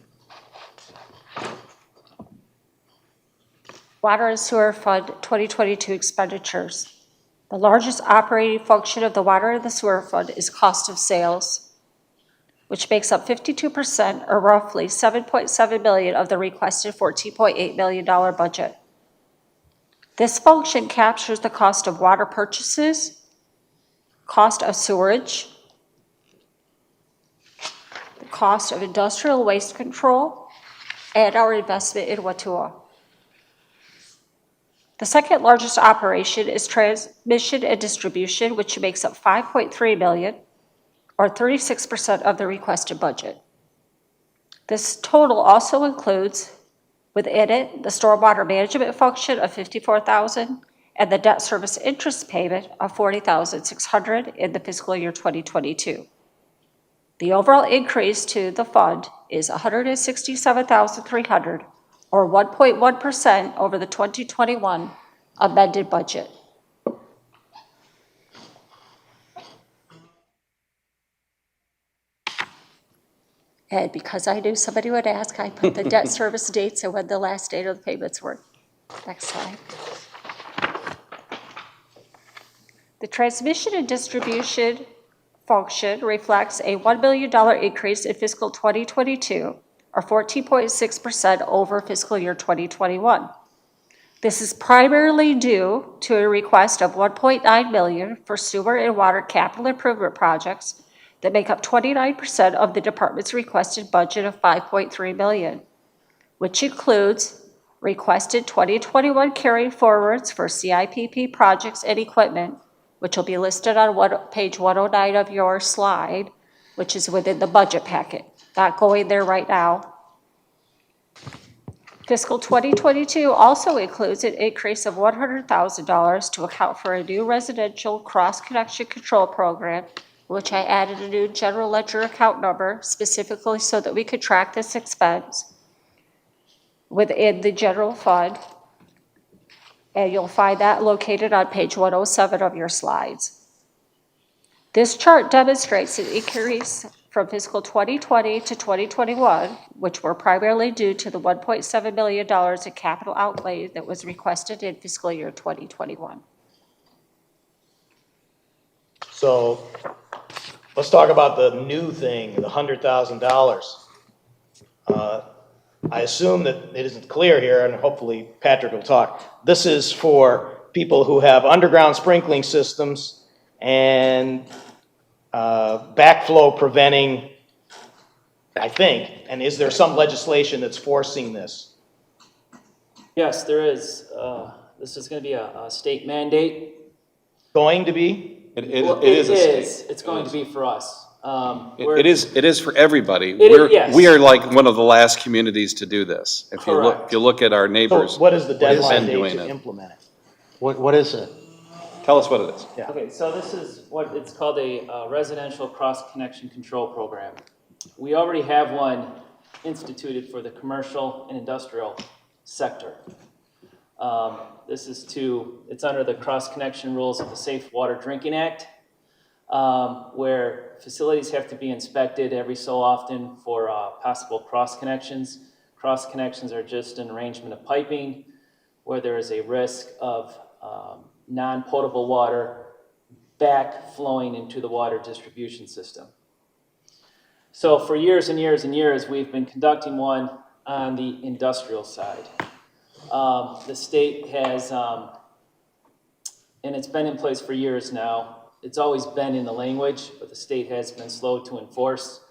Water and Sewer Fund 2022 expenditures. The largest operating function of the Water and the Sewer Fund is cost of sales, which makes up 52% or roughly $7.7 million of the requested $14.8 million budget. This function captures the cost of water purchases, cost of sewerage, the cost of industrial waste control, and our investment in Watua. The second largest operation is transmission and distribution, which makes up $5.3 million, or 36% of the requested budget. This total also includes, within it, the stormwater management function of $54,000 and the debt service interest payment of $40,600 in the fiscal year 2022. The overall increase to the fund is $167,300, or 1.1% over the 2021 amended budget. And because I knew somebody would ask, I put the debt service dates and when the last date of the payments were. Next slide. The transmission and distribution function reflects a $1 million increase in fiscal 2022, or 14.6% over fiscal year 2021. This is primarily due to a request of $1.9 million for sewer and water capital improvement projects that make up 29% of the department's requested budget of $5.3 million, which includes requested 2021 carry forwards for CIPP projects and equipment which will be listed on page 109 of your slide, which is within the budget packet. Not going there right now. Fiscal 2022 also includes an increase of $100,000 to account for a new residential cross-connection control program, which I added a new general ledger account number specifically so that we could track this expense within the general fund. And you'll find that located on page 107 of your slides. This chart demonstrates an increase from fiscal 2020 to 2021, which were primarily due to the $1.7 million in capital outlay that was requested in fiscal year 2021. So let's talk about the new thing, the $100,000. I assume that it isn't clear here, and hopefully Patrick will talk. This is for people who have underground sprinkling systems and backflow preventing, I think. And is there some legislation that's forcing this? Yes, there is. This is going to be a state mandate. Going to be? Well, it is. It's going to be for us. It is for everybody. Yes. We are like one of the last communities to do this. If you Correct. look at our So neighbors, what is the deadline been date doing to it. implement it? What is it? tell us what it is. Yeah. Okay, so this is what it's called a residential cross-connection control program. We already have one instituted for the commercial and industrial sector. It's under the cross-connection rules of the Safe Water Drinking Act, where facilities have to be inspected every so often for possible cross-connections. Cross-connections are just an arrangement of piping where there is a risk of non-potable water back flowing into the water distribution system. So for years and years and years, we've been conducting one on the industrial side. The state has, and it's been in place for years now, it's always been in the language, but the state has been slow to enforce,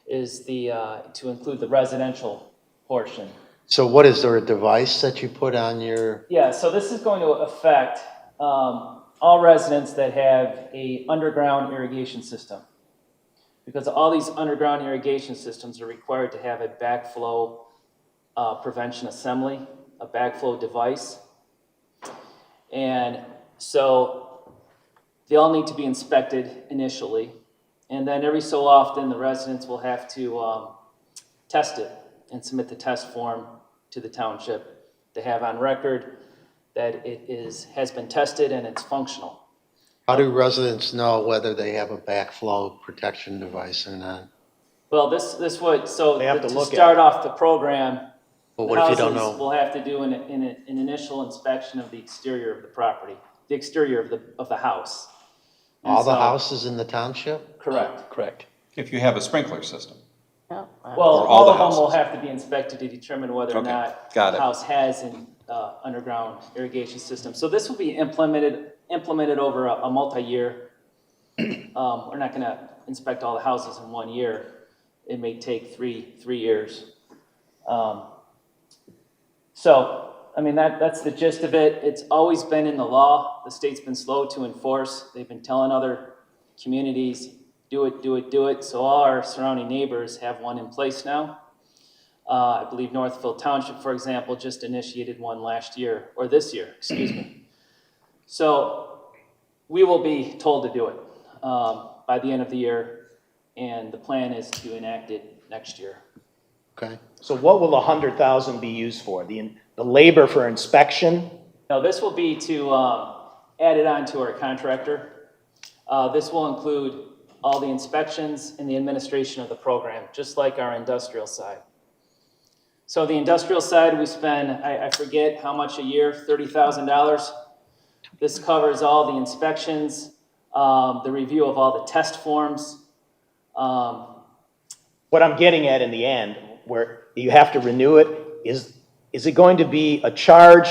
is to include the residential portion. So what is there, a device that you put on your, Yeah, so this is going to affect all residents that have a underground irrigation system. Because all these underground irrigation systems are required to have a backflow prevention assembly, a backflow device. And so they all need to be inspected initially. And then every so often, the residents will have to test it and submit the test form to the township to have on record that it has been tested and it's functional. how do residents know whether they have a backflow protection device or not? Well, this would, so They have to to look at start it. off the program, But what if you don't houses know? will have to do an initial inspection of the exterior of the property, the exterior of the house. And All the so- houses in the township? Correct. Correct. If you have a sprinkler system. Well, all all the of them will houses. have to be inspected to determine whether or Okay, not got the it. house has an underground irrigation system. So this will be implemented over a multi-year. We're not gonna inspect all the houses in 1 year. It may take three years. So, I mean, that's the gist of it. It's always been in the law. The state's been slow to enforce. They've been telling other communities, do it, do it, do it. So all our surrounding neighbors have one in place now. I believe Northfield Township, for example, just initiated one last year, or this year, excuse me. So we will be told to do it by the end of the year, and the plan is to enact it next year. Okay. So what will 100,000 be used for? The labor for inspection? Now, this will be to add it on to our contractor. This will include all the inspections and the administration of the program, just like our industrial side. So the industrial side, we spend, I forget how much a year, $30,000. This covers all the inspections, the review of all the test forms. What I'm getting at in the end, where you have to renew it, is it going to be a charge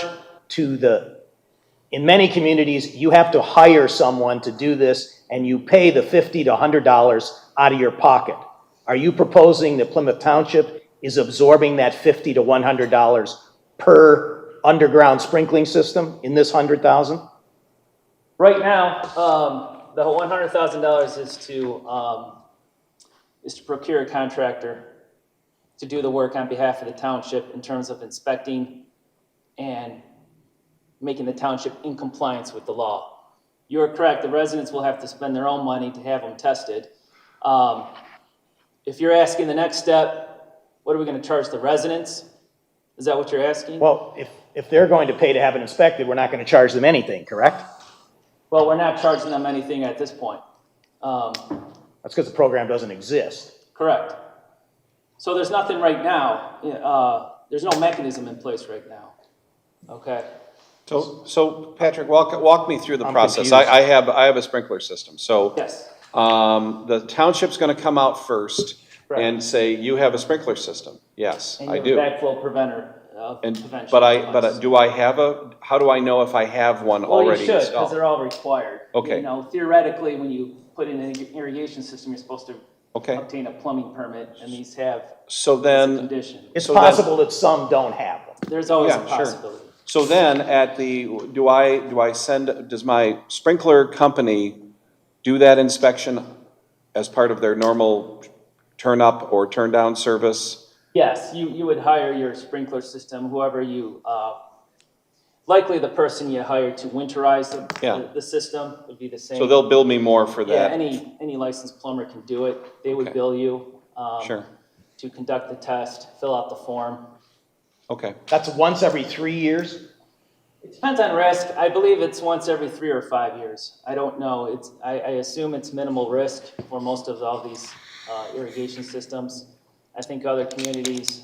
to in many communities, you have to hire someone to do this and you pay the $50 to $100 out of your pocket. Are you proposing that Plymouth Township is absorbing that $50 to $100 per underground sprinkling system in this 100,000? Right now, the $100,000 is to procure a contractor to do the work on behalf of the township in terms of inspecting and making the township in compliance with the law. You are correct, the residents will have to spend their own money to have them tested. If you're asking the next step, what are we gonna charge the residents? Is that what you're asking? Well, if they're going to pay to have it inspected, we're not going to charge them anything, correct? Well, we're not charging them anything at this point. That's because the program doesn't exist. Correct. So there's nothing right now, there's no mechanism in place right now, okay? So Patrick, walk me through the I'm process. confused. I have a sprinkler system, so. Yes. The township's gonna come out first Correct. and say, you have a sprinkler system. Yes, And I you do. have a backflow preventer And, prevention. but do I have how do I know if I have one Well, you already should, because installed? they're all required. Okay. You know, theoretically, when you put in an irrigation system, you're supposed to Okay, obtain a plumbing permit, and these have so as a then, condition. It's So then- possible that some don't have them. There's always a Yeah, sure. possibility. so then do I does my sprinkler company do that inspection as part of their normal turn up or turn down service? Yes, you would hire your sprinkler system, whoever you, likely the person you hire to winterize Yeah. the system would be the same. So they'll bill me more for Yeah, that? any licensed plumber can do it. They would Okay. bill you. Sure, To conduct the test, fill out the form. okay. That's once every 3 years? It depends on risk. I believe it's once every 3 or 5 years. I don't know. I assume it's minimal risk for most of all these irrigation systems. I think other communities,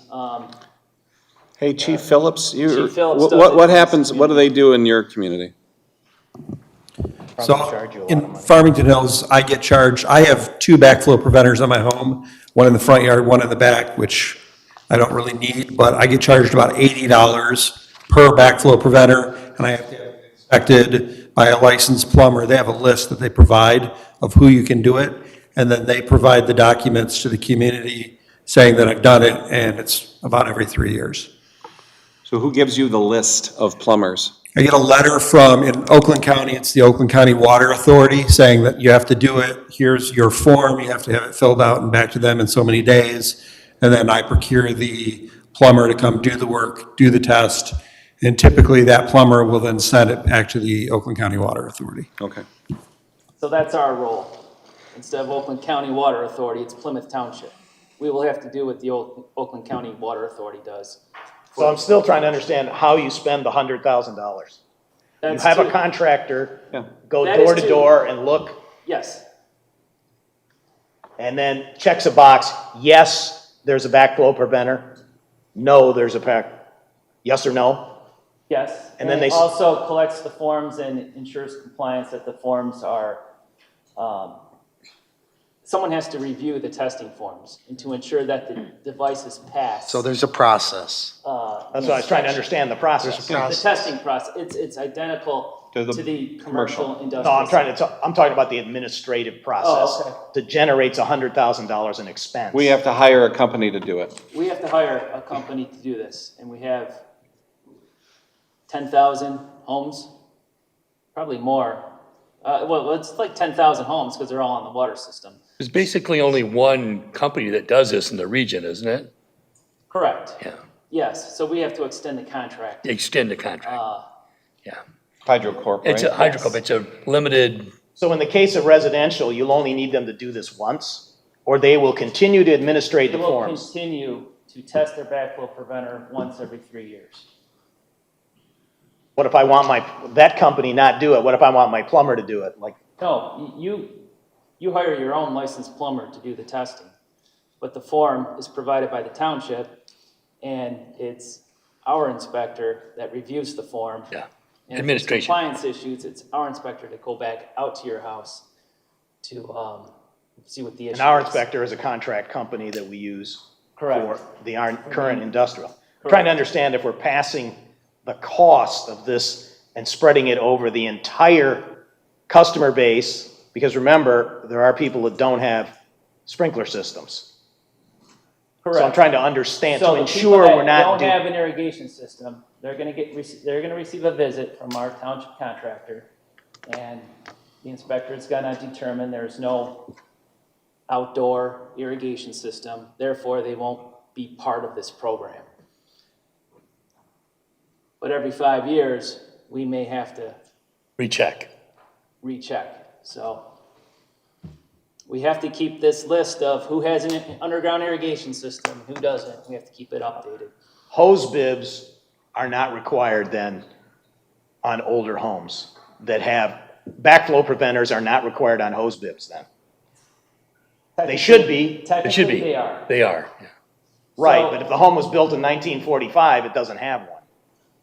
Hey, Chief Phillips, Chief Phillips does what it in happens, his what do they do in your community? Probably charge you a lot of In money. Farmington Hills, I get charged, I have 2 backflow preventers on my home, one in the front yard, one in the back, which I don't really need, but I get charged about $80 per backflow preventer, and I have to have it inspected by a licensed plumber. They have a list that they provide of who you can do it, and then they provide the documents to the community saying that I've done it, and it's about every 3 years. So who gives you the list of plumbers? I get a letter from, in Oakland County, it's the Oakland County Water Authority, saying that you have to do it, here's your form, you have to have it filled out and back to them in so many days. And then I procure the plumber to come do the work, do the test, and typically that plumber will then send it back to the Oakland County Water Authority. Okay. so that's our role. Instead of Oakland County Water Authority, it's Plymouth Township. We will have to do what the Oakland County Water Authority does. So I'm still trying to understand how you spend the $100,000. You That's have a two. contractor Yeah. go That is door to two. door and look, Yes, and then checks a box, yes, there's a backflow preventer, no, there's a yes or no? yes. And then it they- also collects the forms and ensures compliance that the forms are, someone has to review the testing forms and to ensure that the device is passed. So there's a process. That's what I was trying to understand, the process. The testing process, it's identical To the to the commercial. commercial industrial. No, I'm talking about the administrative process Oh, that generates $100,000 in expense. We have to hire a company to do it. We have to hire a company to do this, and we have 10,000 homes, probably more. Well, it's like 10,000 homes because they're all on the water system. There's basically only one company that does this in the region, isn't it? Correct. Yeah. Yes, so we have to extend the contract. Extend the contract. Yeah. HydroCorp, right? It's a hydrocarbon, it's a limited, So in the case of residential, you'll only need them to do this once, or they will continue to administrate They the will forms? continue to test their backflow preventer once every 3 years. What if I want that company not do it? What if I want my plumber to do it? Like, No, you hire your own licensed plumber to do the testing, but the form is provided by the township, and it's our inspector that reviews the form. yeah, And if there's administration. compliance issues, it's our inspector to go back out to your house to see what the issue is. and our inspector is a contract company that we use for Correct. our current industrial. I'm trying to understand if we're passing the cost of this and spreading it over the entire customer base, because remember, there are people that don't have sprinkler systems. So I'm trying to understand, So to the people ensure that we're not don't have an irrigation system, they're gonna receive a visit from our township contractor And the inspector is gonna determine there's no outdoor irrigation system, therefore they won't be part of this program. But every 5 years, we may have to Recheck. recheck. So we have to keep this list of who has an underground irrigation system, who doesn't. We have to keep it updated. Hose bibs are not required then on older homes that have, backflow preventers are not required on hose bibs then. They should be, Technically, they are. They are. right, So- but if the home was built in 1945, it doesn't have one,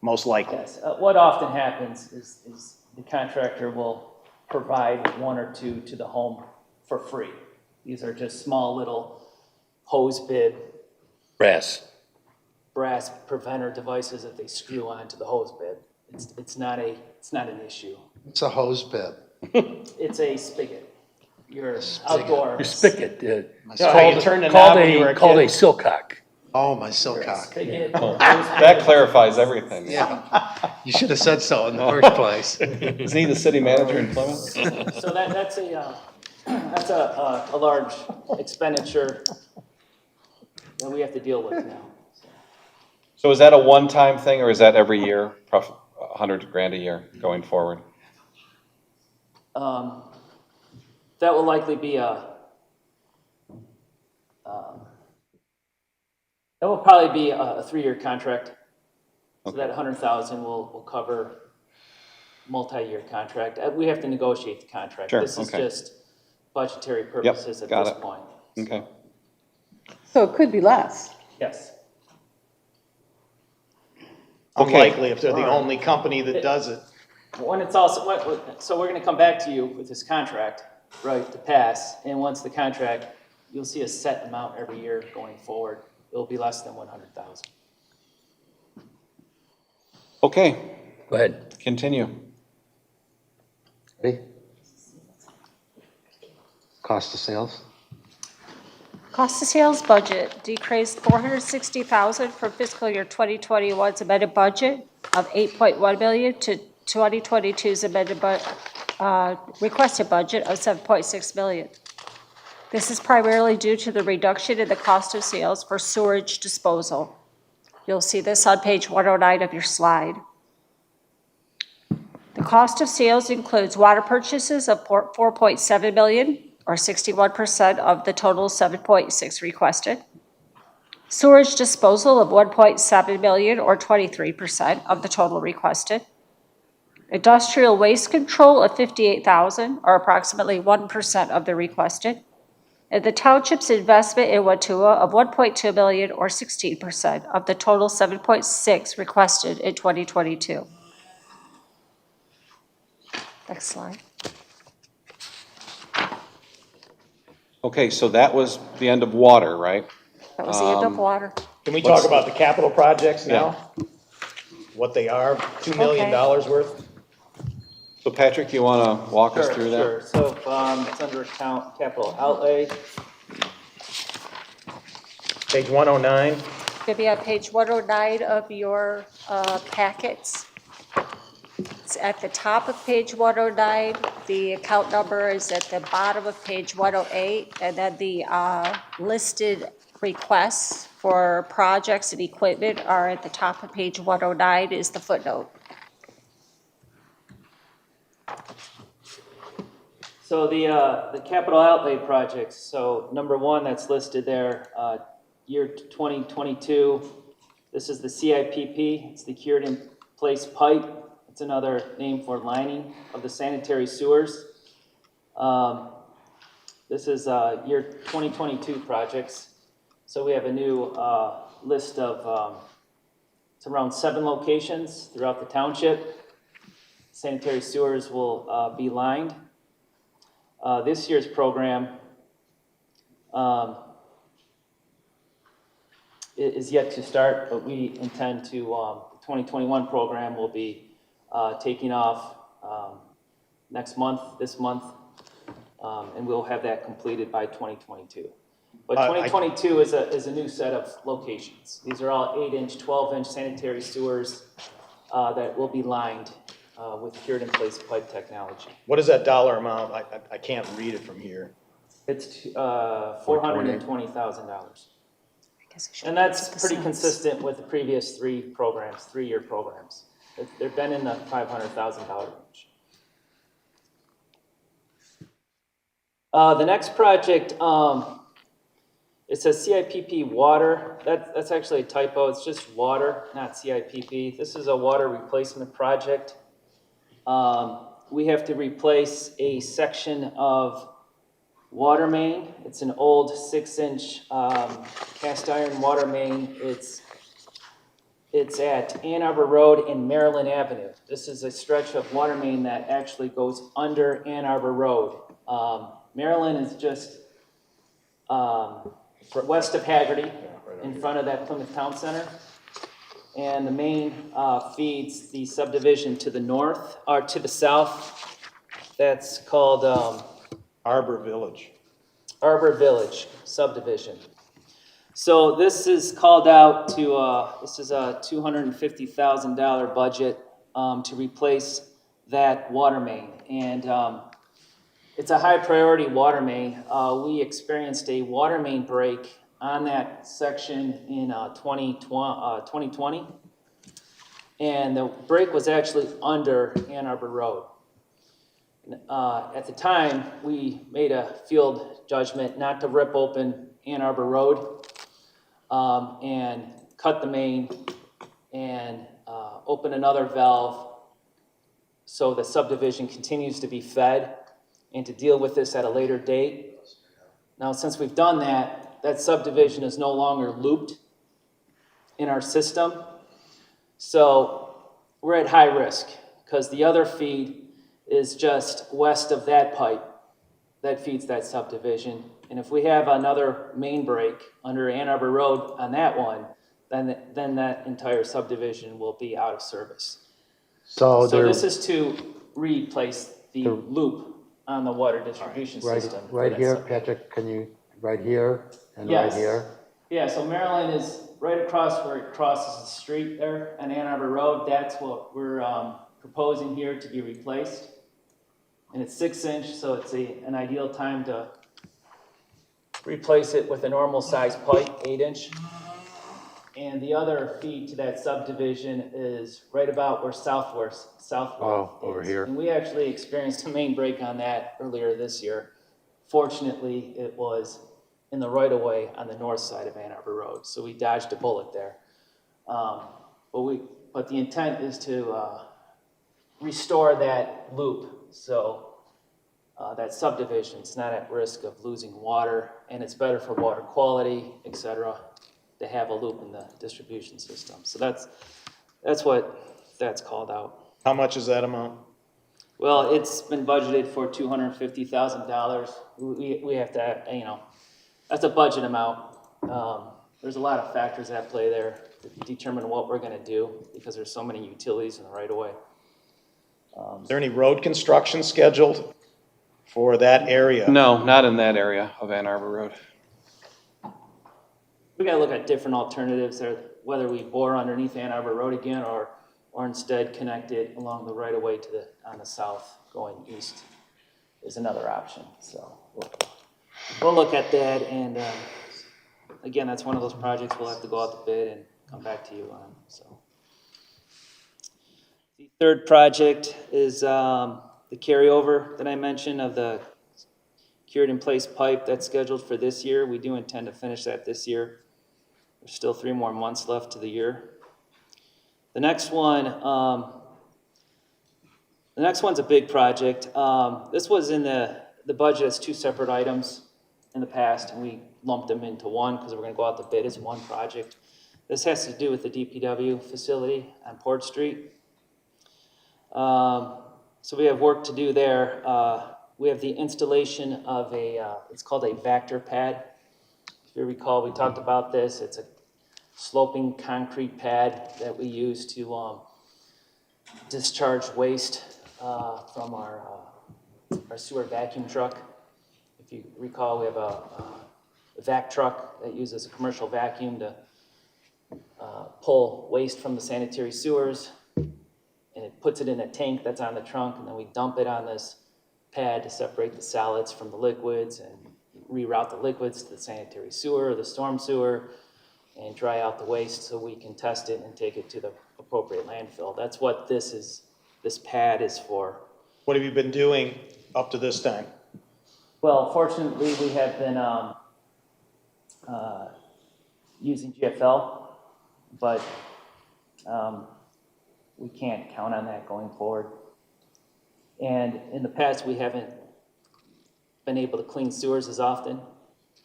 most likely. Yes, what often happens is the contractor will provide one or two to the home for free. These are just small little hose bib, Brass. brass preventer devices that they screw onto the hose bib. It's not an issue. It's a hose bib. It's a spigot. Your outdoor. Your spigot, So how you turn the knob when you were a called a kid? silcock. Oh, my silcock. Spigot, That clarifies everything. Yeah, you should have said so in the first place. Isn't he the city manager in Plymouth? So that's a large expenditure that we have to deal with now. So is that a one-time thing, or is that every year, $100,000 a year going forward? That will likely be that will probably be a 3-year contract. So that 100,000 will cover multi-year contract. We have to negotiate the contract. Sure, This is okay. just budgetary purposes at got this it. point. Okay. So it could be less. Yes. Unlikely if they're the only company that does it. When it's also, so we're gonna come back to you with this contract, right, to pass, and once the contract, you'll see a set amount every year going forward. It'll be less than 100,000. Okay, Go ahead. continue. Ready? Cost of sales? Cost of sales budget decreased $460,000 from fiscal year 2021's amended budget of $8.1 million to 2022's amended requested budget of $7.6 million. This is primarily due to the reduction in the cost of sales for sewage disposal. You'll see this on page 109 of your slide. The cost of sales includes water purchases of $4.7 million, or 61% of the total 7.6 requested. Sewage disposal of $1.7 million, or 23% of the total requested. Industrial waste control of $58,000, or approximately 1% of the requested. And the township's investment in Watua of $1.2 million, or 16% of the total 7.6 requested in 2022. Next slide. Okay, so that was the end of water, right? That was the end of water. Can we talk about the capital projects now? What they are, $2 million worth? So Patrick, you want to walk us Sure, through that? sure. So, it's under account capital outlay. Page 109. Gonna be on page 109 of your packets. It's at the top of page 109. The account number is at the bottom of page 108, and then the listed requests for projects and equipment are at the top of page 109 is the footnote. So the capital outlay projects, so number one that's listed there, year 2022, this is the CIPP, it's the cured in place pipe. It's another name for lining of the sanitary sewers. This is year 2022 projects. So we have a new list of, it's around 7 locations throughout the township. Sanitary sewers will be lined. This year's program is yet to start, but we intend to, the 2021 program will be taking off next month, this month, and we'll have that completed by 2022. But 2022 is a new set of locations. These are all 8-inch, 12-inch sanitary sewers that will be lined with cured-in-place pipe technology. What is that dollar amount? I can't read it from here. It's $420,000. And that's pretty consistent with the previous 3 programs, 3-year programs. They've been in the $500,000 range. The next project, it says CIPP water. That's actually a typo. It's just water, not CIPP. This is a water replacement project. We have to replace a section of water main. It's an old 6-inch cast iron water main. It's at Ann Arbor Road and Maryland Avenue. This is a stretch of water main that actually goes under Ann Arbor Road. Maryland is just west of Haggerty, in front of that Plymouth Town Center. And the main feeds the subdivision to the north, or to the south. That's called Arbor Village. Arbor Village subdivision. So this is called out to, this is a $250,000 budget to replace that water main. And it's a high priority water main. We experienced a water main break on that section in 2020. And the break was actually under Ann Arbor Road. At the time, we made a field judgment not to rip open Ann Arbor Road and cut the main and open another valve so the subdivision continues to be fed, and to deal with this at a later date. Now, since we've done that, that subdivision is no longer looped in our system. So we're at high risk because the other feed is just west of that pipe that feeds that subdivision. And if we have another main break under Ann Arbor Road on that one, then that entire subdivision will be out of service. So So there, this is to replace the loop on the water distribution system. for right that here, sub- Patrick, can you, right here and right Yes. here? Yeah, so Maryland is right across where it crosses the street there on Ann Arbor Road. That's what we're proposing here to be replaced. And it's 6-inch, so it's an ideal time to replace it with a normal size pipe, 8-inch. And the other feed to that subdivision is right about where Southworth Oh, over is. here. And we actually experienced a main break on that earlier this year. Fortunately, it was in the right-of-way on the north side of Ann Arbor Road, so we dodged a bullet there. But the intent is to restore that loop, so that subdivision's not at risk of losing water, and it's better for water quality, et cetera, to have a loop in the distribution system. So that's what that's called out. How much is that amount? Well, it's been budgeted for $250,000. We have to, that's a budget amount. There's a lot of factors at play there to determine what we're gonna do because there's so many utilities in the right of way. Is there any road construction scheduled for that area? No, not in that area of Ann Arbor Road. We gotta look at different alternatives there, whether we bore underneath Ann Arbor Road again or instead connect it along the right of way on the south going east is another option. So we'll look at that, and again, that's one of those projects we'll have to go out to bid and come back to you on. So the third project is the carryover that I mentioned of the cured in place pipe that's scheduled for this year. We do intend to finish that this year. There's still 3 more months left to the year. The next one, the next one's a big project. This was in the budget as 2 separate items in the past, and we lumped them into one because we're going to go out to bid as one project. This has to do with the DPW facility on Port Street. So we have work to do there. We have the installation of it's called a Vector pad. If you recall, we talked about this. It's a sloping concrete pad that we use to discharge waste from our sewer vacuum truck. If you recall, we have a vac truck that uses a commercial vacuum to pull waste from the sanitary sewers, and it puts it in a tank that's on the trunk, and then we dump it on this pad to separate the solids from the liquids and reroute the liquids to the sanitary sewer or the storm sewer and dry out the waste so we can test it and take it to the appropriate landfill. That's what this pad is for. What have you been doing up to this time? Well, fortunately, we have been using GFL, but we can't count on that going forward. And in the past, we haven't been able to clean sewers as often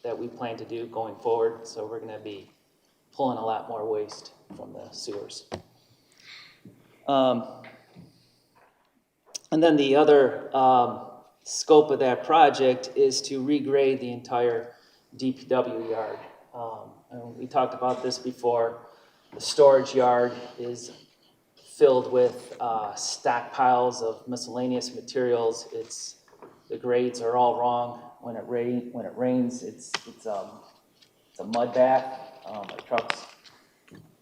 that we plan to do going forward. So we're going to be pulling a lot more waste from the sewers. And then the other scope of that project is to regrade the entire DPW yard. And we talked about this before. The storage yard is filled with stockpiles of miscellaneous materials. The grades are all wrong. When it rains, it's a mud bath. The trucks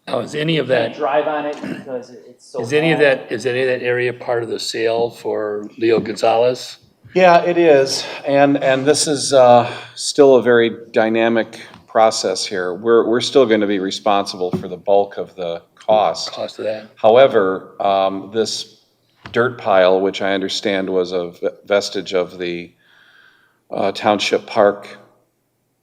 Now, is any of that, can't drive on it because it's so is any of bad. that, is any of that area part of the sale for Leo Gonzalez? Yeah, it is, and this is still a very dynamic process here. We're still going to be responsible for the bulk of the cost. Cost of that? However, this dirt pile, which I understand was a vestige of the Township Park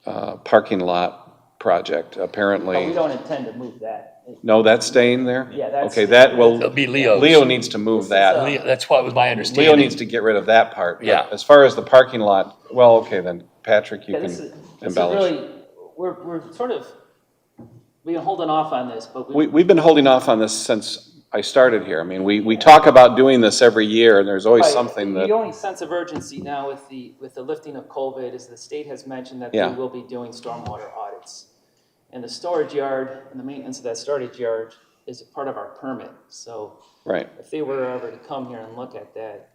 parking lot project, apparently. But we don't intend to move that. No, that's staying there? Yeah, that's. Okay, that will, It'll be Leo's. Leo needs to move that. Leo- That's what was my understanding. Leo needs to get rid of that part. But Yeah. as far as the parking lot, well, okay, then, Patrick, you Yeah, can this is embellish. really, we're sort of, we've been holding off on this, but We've been holding off on this since I started here. I mean, we talk about doing this every year, and there's always Right. something that, The only sense of urgency now with the lifting of COVID is the state has mentioned that Yeah. they will be doing stormwater audits. And the storage yard and the maintenance of that storage yard is a part of our permit. So right. if they were ever to come here and look at that,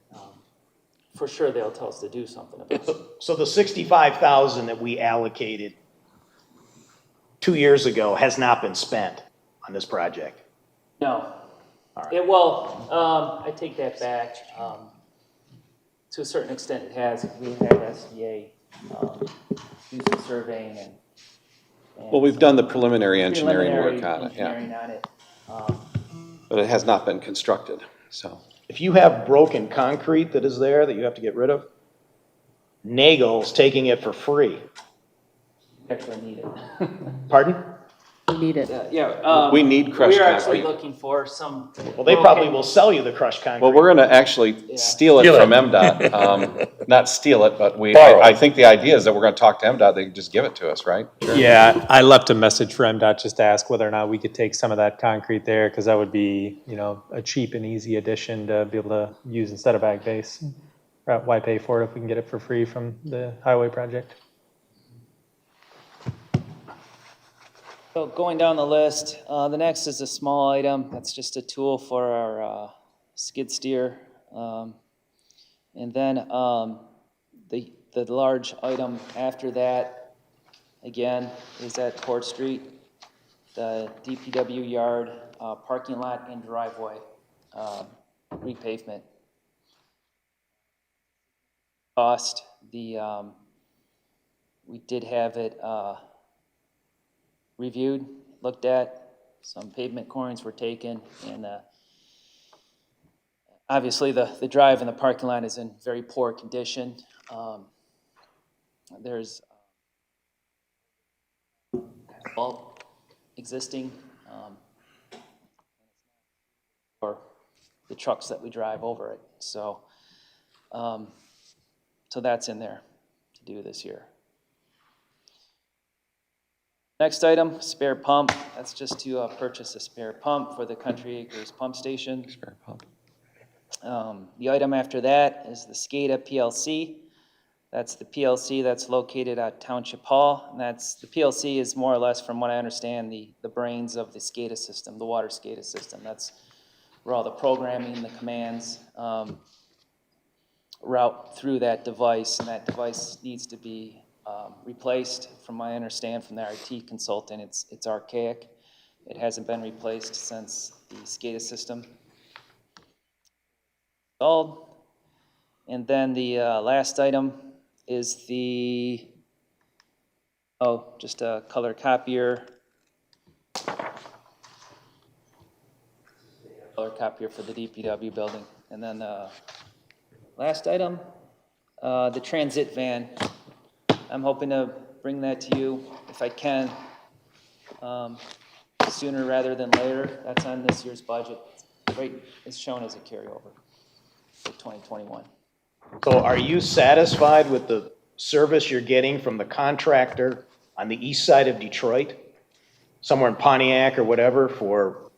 for sure they'll tell us to do something about it. So the 65,000 that we allocated 2 years ago has not been spent on this project? No. All right. I take that back. To a certain extent it has. We had SBA do some surveying and. Well, we've done the preliminary engineering preliminary work on it, yeah. engineering on it. But it has not been constructed, so. If you have broken concrete that is there that you have to get rid of, Nagel's taking it for free. Actually need it. Pardon? We need it. We need crushed We're actually concrete. looking for some. Well, they probably will sell you the crushed concrete. Well, we're gonna actually steal it Steal from it. MDOT. Not steal it, but Borrow. I think the idea is that we're gonna talk to MDOT, they can just give it to us, right? Yeah, I left a message for MDOT just to ask whether or not we could take some of that concrete there, because that would be, a cheap and easy addition to be able to use instead of ag base. Why pay for it if we can get it for free from the highway project? So going down the list, the next is a small item. That's just a tool for our skid steer. And then the large item after that, again, is at Court Street, the DPW yard, parking lot and driveway repavement. Cost, we did have it reviewed, looked at, some pavement corings were taken, and obviously the drive and the parking lot is in very poor condition. There's bulk existing for the trucks that we drive over it. So that's in there to do this year. Next item, spare pump. That's just to purchase a spare pump for the Country Acres pump station. Spare pump. The item after that is the SCADA PLC. That's the PLC that's located at Township Hall. And the PLC is more or less, from what I understand, the brains of the SCADA system, the water SCADA system. That's where all the programming, the commands route through that device, and that device needs to be replaced. From what I understand from the IT consultant, it's archaic. It hasn't been replaced since the SCADA system. installed. And then the last item is just a color copier. Color copier for the DPW building. And then last item, the transit van. I'm hoping to bring that to you if I can, sooner rather than later. That's on this year's budget. Right, it's shown as a carryover for 2021. So are you satisfied with the service you're getting from the contractor on the east side of Detroit? Somewhere in Pontiac or whatever for,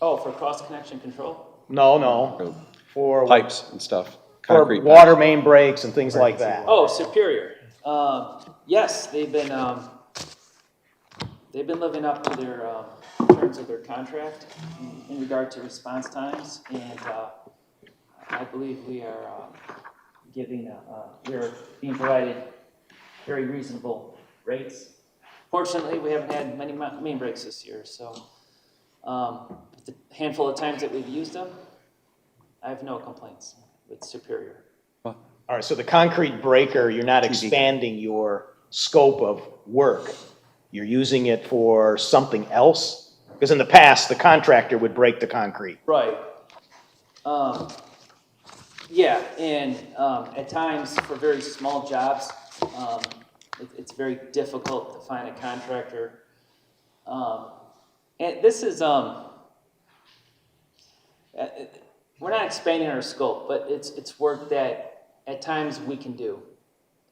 Oh, for cross-connection control? no, for. Pipes and stuff. For Concrete water pipes. main breaks and things like that. Oh, Superior. Yes, they've been living up to their terms of their contract in regard to response times, and I believe we are we're being provided very reasonable rates. Fortunately, we haven't had many main breaks this year, so the handful of times that we've used them, I have no complaints with Superior. All right, so the concrete breaker, you're not expanding your scope of work. You're using it for something else? Because in the past, the contractor would break the concrete. Right. Yeah, and at times for very small jobs, it's very difficult to find a contractor. And this is, we're not expanding our scope, but it's work that at times we can do.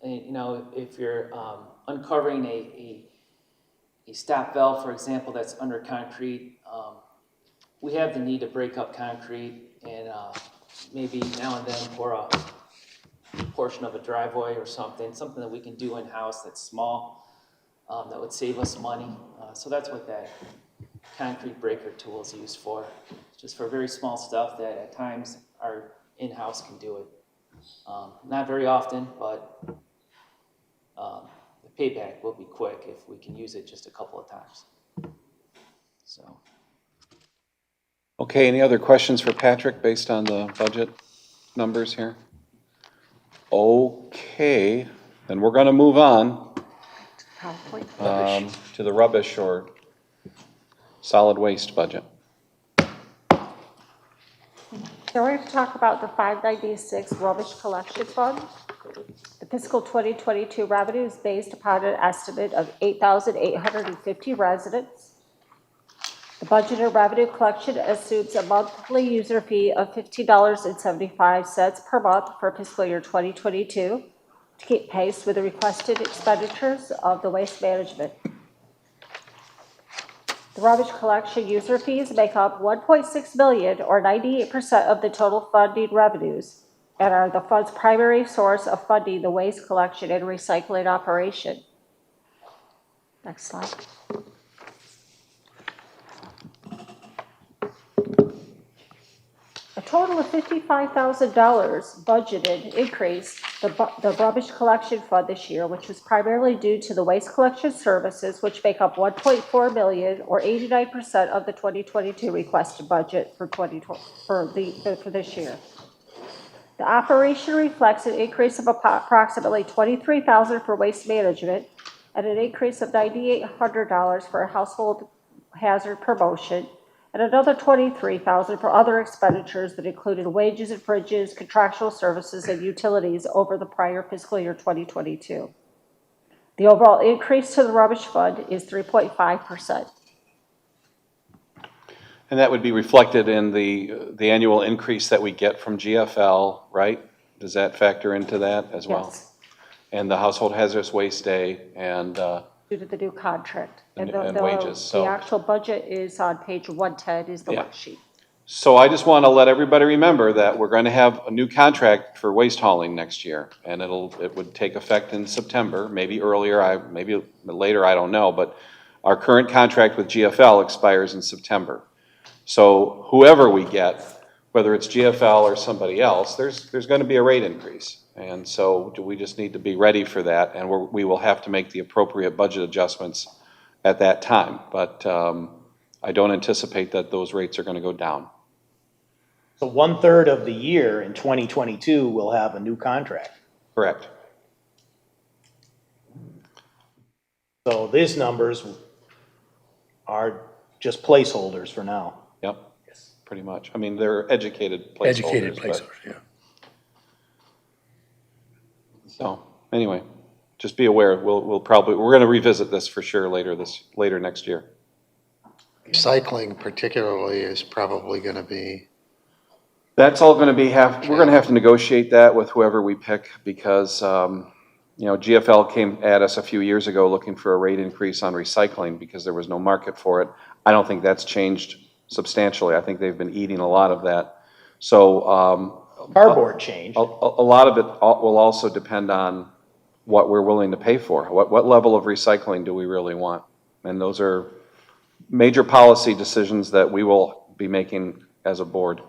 And, you know, if you're uncovering a stop valve, for example, that's under concrete, we have the need to break up concrete and maybe now and then pour a portion of a driveway or something that we can do in-house that's small, that would save us money. So that's what that concrete breaker tool is used for. Just for very small stuff that at times our in-house can do it. Not very often, but the payback will be quick if we can use it just a couple of times. So. Okay, any other questions for Patrick based on the budget numbers here? Okay, then we're gonna move on to the rubbish or solid waste budget. So we're going to talk about the 596 rubbish collection fund. The fiscal 2022 revenue is based upon an estimate of 8,850 residents. The budgeted revenue collection assumes a monthly user fee of $15.75 per month for fiscal year 2022 to keep pace with the requested expenditures of the waste management. The rubbish collection user fees make up $1.6 million, or 98% of the total funding revenues, and are the fund's primary source of funding the waste collection and recycling operation. Next slide. A total of $55,000 budgeted increase the rubbish collection fund this year, which was primarily due to the waste collection services, which make up $1.4 million, or 89% of the 2022 requested budget for this year. The operation reflects an increase of approximately $23,000 for waste management and an increase of $9,800 for household hazard promotion, and another $23,000 for other expenditures that included wages and fringes, contractual services, and utilities over the prior fiscal year 2022. The overall increase to the rubbish fund is 3.5%. And that would be reflected in the annual increase that we get from GFL, right? Does that factor into that as well? Yes. And the household hazardous waste day and Due to the new contract. And wages, so. The actual budget is on page 110 is the Yeah. worksheet. So I just want to let everybody remember that we're going to have a new contract for waste hauling next year. And it would take effect in September, maybe earlier, maybe later, I don't know. But our current contract with GFL expires in September. So whoever we get, whether it's GFL or somebody else, there's going to be a rate increase. And so we just need to be ready for that. And we will have to make the appropriate budget adjustments at that time. But I don't anticipate that those rates are going to go down. So 1/3 of the year in 2022 will have a new contract. Correct. So these numbers are just placeholders for now. Yep, pretty much. I mean, they're educated placeholders. Educated but- placeholders, yeah. So, anyway, just be aware, we're gonna revisit this for sure later next year. Recycling particularly is probably going to be, That's all gonna we're gonna have to negotiate that with whoever we pick, because, GFL came at us a few years ago looking for a rate increase on recycling because there was no market for it. I don't think that's changed substantially. I think they've been eating a lot of that. So, Cardboard changed. a lot of it will also depend on what we're willing to pay for. What level of recycling do we really want? And those are major policy decisions that we will be making as a board.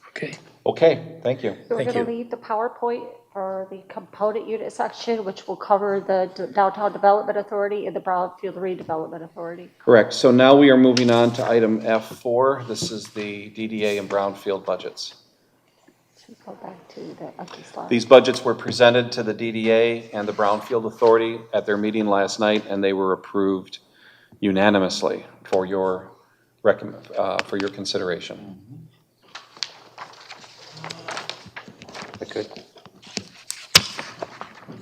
Okay. Okay, thank you. We're Thank going to you. leave the PowerPoint for the component unit section, which will cover the Downtown Development Authority and the Brownfield Redevelopment Authority. Correct. So now we are moving on to item F4. This is the DDA and brownfield budgets. Go back to the empty slide. These budgets were presented to the DDA and the Brownfield Authority at their meeting last night, and they were approved unanimously for your consideration. good.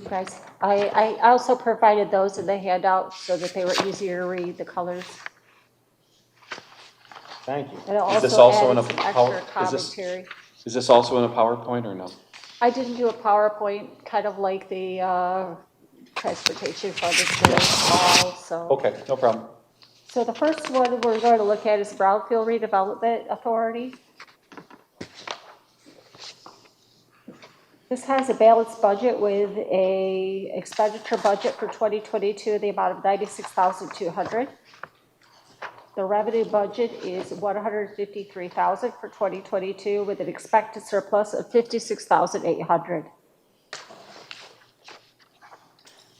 You guys, I also provided those in the handout so that they were easier to read, the colors. Thank you. And it Is this also also in a added some extra power- is this- commentary. Is this also in a PowerPoint or no? I didn't do a PowerPoint, kind of like the transportation fund is very small, so. Okay, no problem. So the first one we're going to look at is Brownfield Redevelopment Authority. This has a balanced budget with a expenditure budget for 2022 in the amount of $96,200. The revenue budget is $153,000 for 2022 with an expected surplus of $56,800.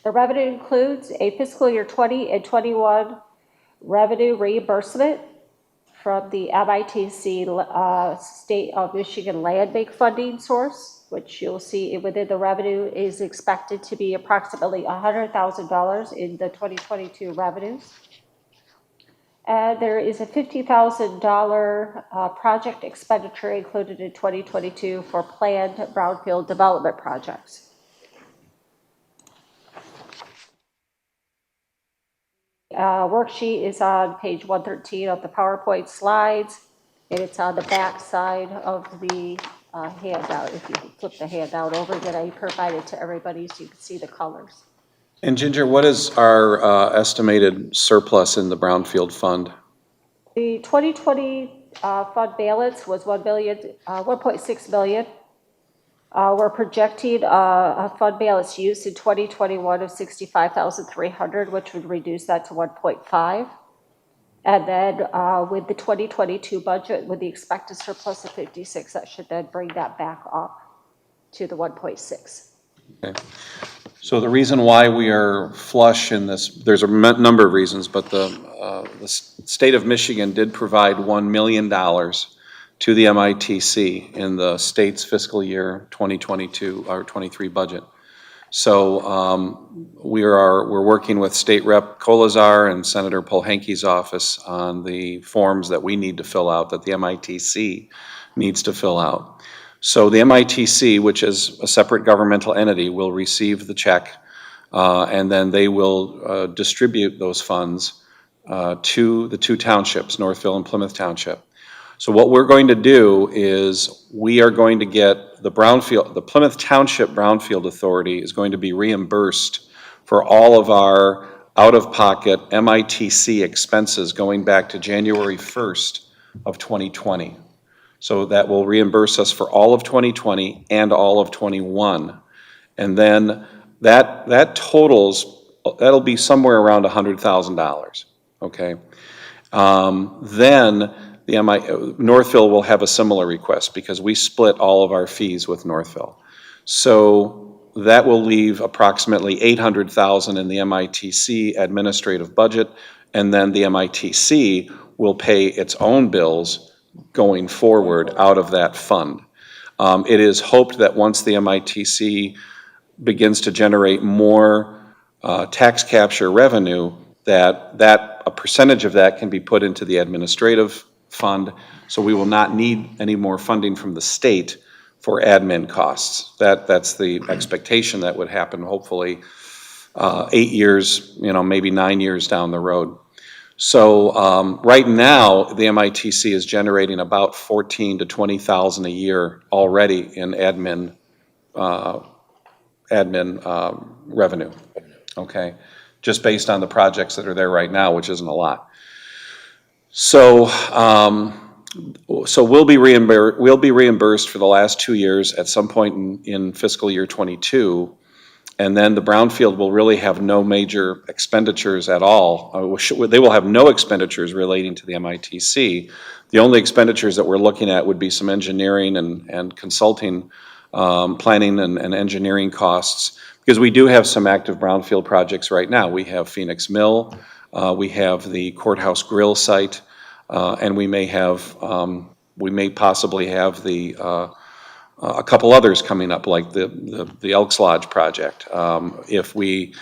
The revenue includes a fiscal year 20 and 21 revenue reimbursement from the MITC State of Michigan Land Bank funding source, which you'll see within the revenue is expected to be approximately $100,000 in the 2022 revenues. And there is a $50,000 project expenditure included in 2022 for planned brownfield development projects. Worksheet is on page 113 of the PowerPoint slides, and it's on the back side of the handout. If you flip the handout over that I provided to everybody so you can see the colors. And Ginger, what is our estimated surplus in the brownfield fund? The 2020 fund balance was $1.6 billion. We're projecting a fund balance use in 2021 of $65,300, which would reduce that to 1.5. And then with the 2022 budget, with the expected surplus of 56, that should then bring that back up to the 1.6. Okay. So the reason why we are flush in this, there's a number of reasons, but the state of Michigan did provide $1 million to the MITC in the state's fiscal year 2022 or 23 budget. So we're working with State Rep. Kolazar and Senator Polhanke's office on the forms that we need to fill out, that the MITC needs to fill out. So the MITC, which is a separate governmental entity, will receive the check, and then they will distribute those funds to the two townships, Northville and Plymouth Township. So what we're going to do is we are going to get the Plymouth Township Brownfield Authority is going to be reimbursed for all of our out-of-pocket MITC expenses going back to January 1st of 2020. So that will reimburse us for all of 2020 and all of 21. And then that totals, that'll be somewhere around $100,000, okay? Then Northville will have a similar request because we split all of our fees with Northville. So that will leave approximately $800,000 in the MITC administrative budget, and then the MITC will pay its own bills going forward out of that fund. It is hoped that once the MITC begins to generate more tax capture revenue, that a percentage of that can be put into the administrative fund, so we will not need any more funding from the state for admin costs. That's the expectation that would happen, hopefully, 8 years, maybe 9 years down the road. So right now, the MITC is generating about $14,000 to $20,000 a year already in admin revenue, okay? Just based on the projects that are there right now, which isn't a lot. So, we'll be reimbursed for the last 2 years at some point in fiscal year '22, and then the brownfield will really have no major expenditures at all. They will have no expenditures relating to the MITC. The only expenditures that we're looking at would be some engineering and consulting, planning and engineering costs, because we do have some active brownfield projects right now. We have Phoenix Mill, we have the courthouse grill site, and we may possibly have a couple others coming up, like the Elks Lodge project. If we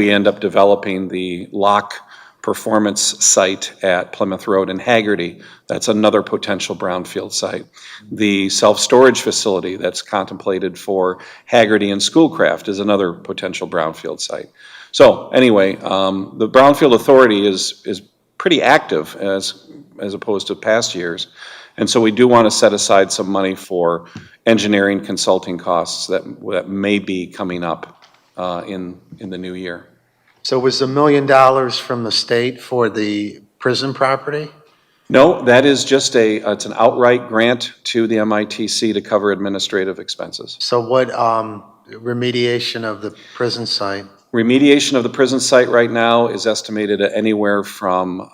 end up developing the lock performance site at Plymouth Road in Haggerty, that's another potential brownfield site. The self-storage facility that's contemplated for Haggerty and Schoolcraft is another potential brownfield site. So anyway, the Brownfield Authority is pretty active as opposed to past years. And so we do want to set aside some money for engineering consulting costs that may be coming up in the new year. So was $1 million from the state for the prison property? No, that is just it's an outright grant to the MITC to cover administrative expenses. So what remediation of the prison site? Remediation of the prison site right now is estimated at anywhere from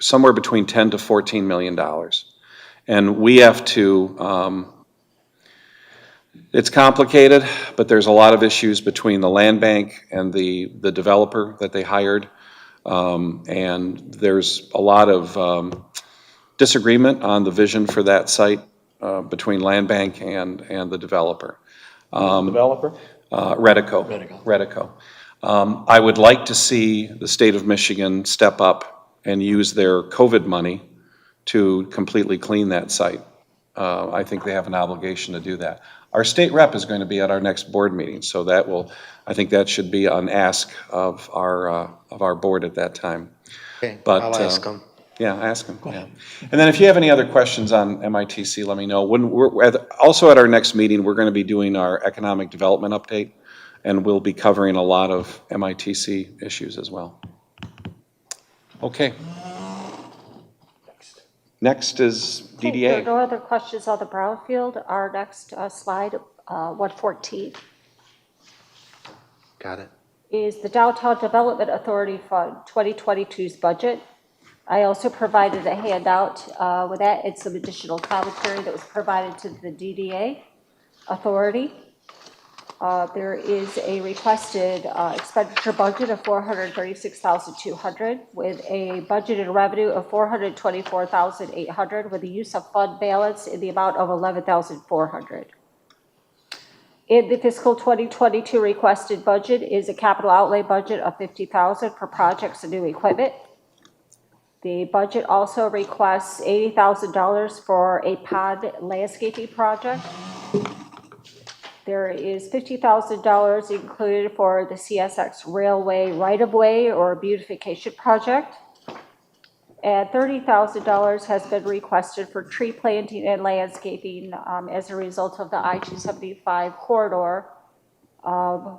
somewhere between $10 to $14 million. And we have to, it's complicated, but there's a lot of issues between the land bank and the developer that they hired. And there's a lot of disagreement on the vision for that site between land bank and the developer. Developer? Redico. I would like to see the state of Michigan step up and use their COVID money to completely clean that site. I think they have an obligation to do that. Our state rep is going to be at our next board meeting, so I think that should be an ask of our board at that time. Okay, But, I'll ask them. Yeah, ask them. Yeah. And then if you have any other questions on MITC, let me know. Also at our next meeting, we're going to be doing our economic development update, and we'll be covering a lot of MITC issues as well. Okay. Next is Okay, there are DDA. no other questions on the brownfield. Our next slide, 114, Got it. is the Downtown Development Authority Fund 2022's budget. I also provided a handout with that and some additional commentary that was provided to the DDA authority. There is a requested expenditure budget of $436,200 with a budgeted revenue of $424,800 with a use of fund balance in the amount of $11,400. In the fiscal 2022 requested budget is a capital outlay budget of $50,000 for projects and new equipment. The budget also requests $80,000 for a pond landscaping project. There is $50,000 included for the CSX Railway right-of-way or beautification project. And $30,000 has been requested for tree planting and landscaping as a result of the I-275 corridor,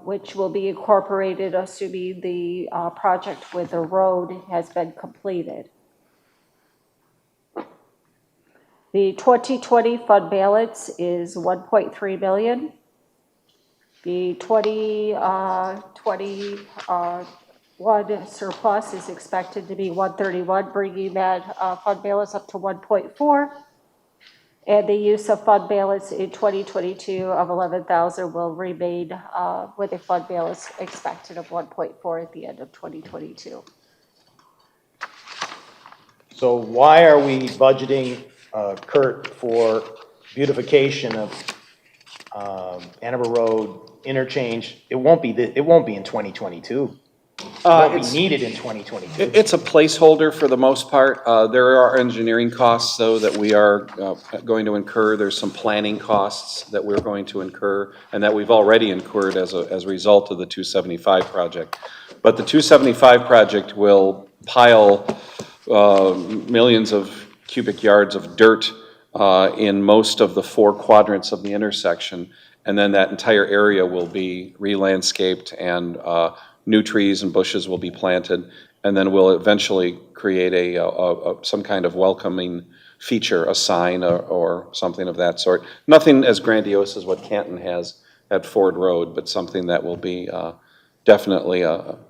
which will be incorporated assuming the project with the road has been completed. The 2020 fund balance is $1.3 million. The 2021 surplus is expected to be 131, bringing that fund balance up to 1.4. And the use of fund balance in 2022 of 11,000 will remain with a fund balance expected of 1.4 at the end of 2022. So why are we budgeting, Kurt, for beautification of Ann Arbor Road interchange? It won't be in 2022. It won't be needed in 2022. It's a placeholder for the most part. There are engineering costs, though, that we are going to incur. There's some planning costs that we're going to incur and that we've already incurred as a result of the 275 project. But the 275 project will pile millions of cubic yards of dirt in most of the 4 quadrants of the intersection, and then that entire area will be re-landscaped and new trees and bushes will be planted, and then we'll eventually create some kind of welcoming feature, a sign or something of that sort. Nothing as grandiose as what Canton has at Ford Road, but something that will be definitely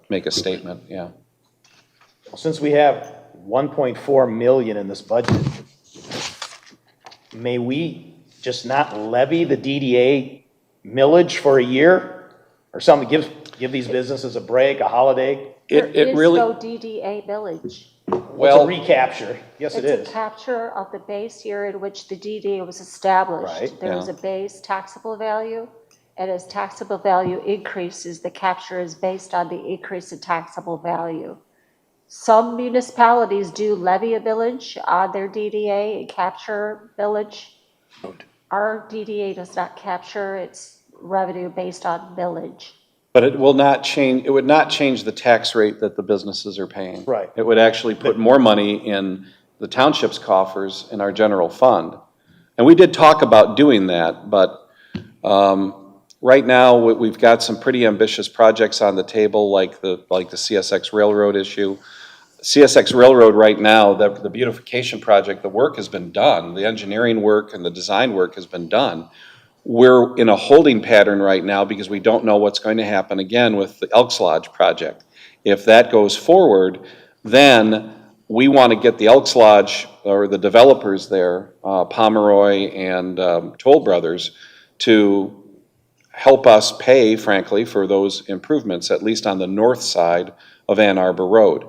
make a statement, yeah. Since we have 1.4 million in this budget, may we just not levy the DDA millage for a year or something? Give these businesses a break, a holiday? There is no DDA village. Well, it's a recapture. Yes, it is. It's a capture of the base year in which the DDA was established. Right, There is a base taxable value, and as taxable value increases, the capture is based on the increase in taxable value. Some municipalities do levy a village on their DDA and capture village. Our DDA does not capture its revenue based on village. But it will not change, it would not change the tax rate that the businesses are paying. Right. It would actually put more money in the township's coffers in our general fund. And we did talk about doing that, but right now we've got some pretty ambitious projects on the table, like the CSX Railroad issue. CSX Railroad right now, the beautification project, the work has been done. The engineering work and the design work has been done. We're in a holding pattern right now because we don't know what's going to happen again with the Elks Lodge project. If that goes forward, then we want to get the Elks Lodge, or the developers there, Pomeroy and Toll Brothers, to help us pay, frankly, for those improvements, at least on the north side of Ann Arbor Road.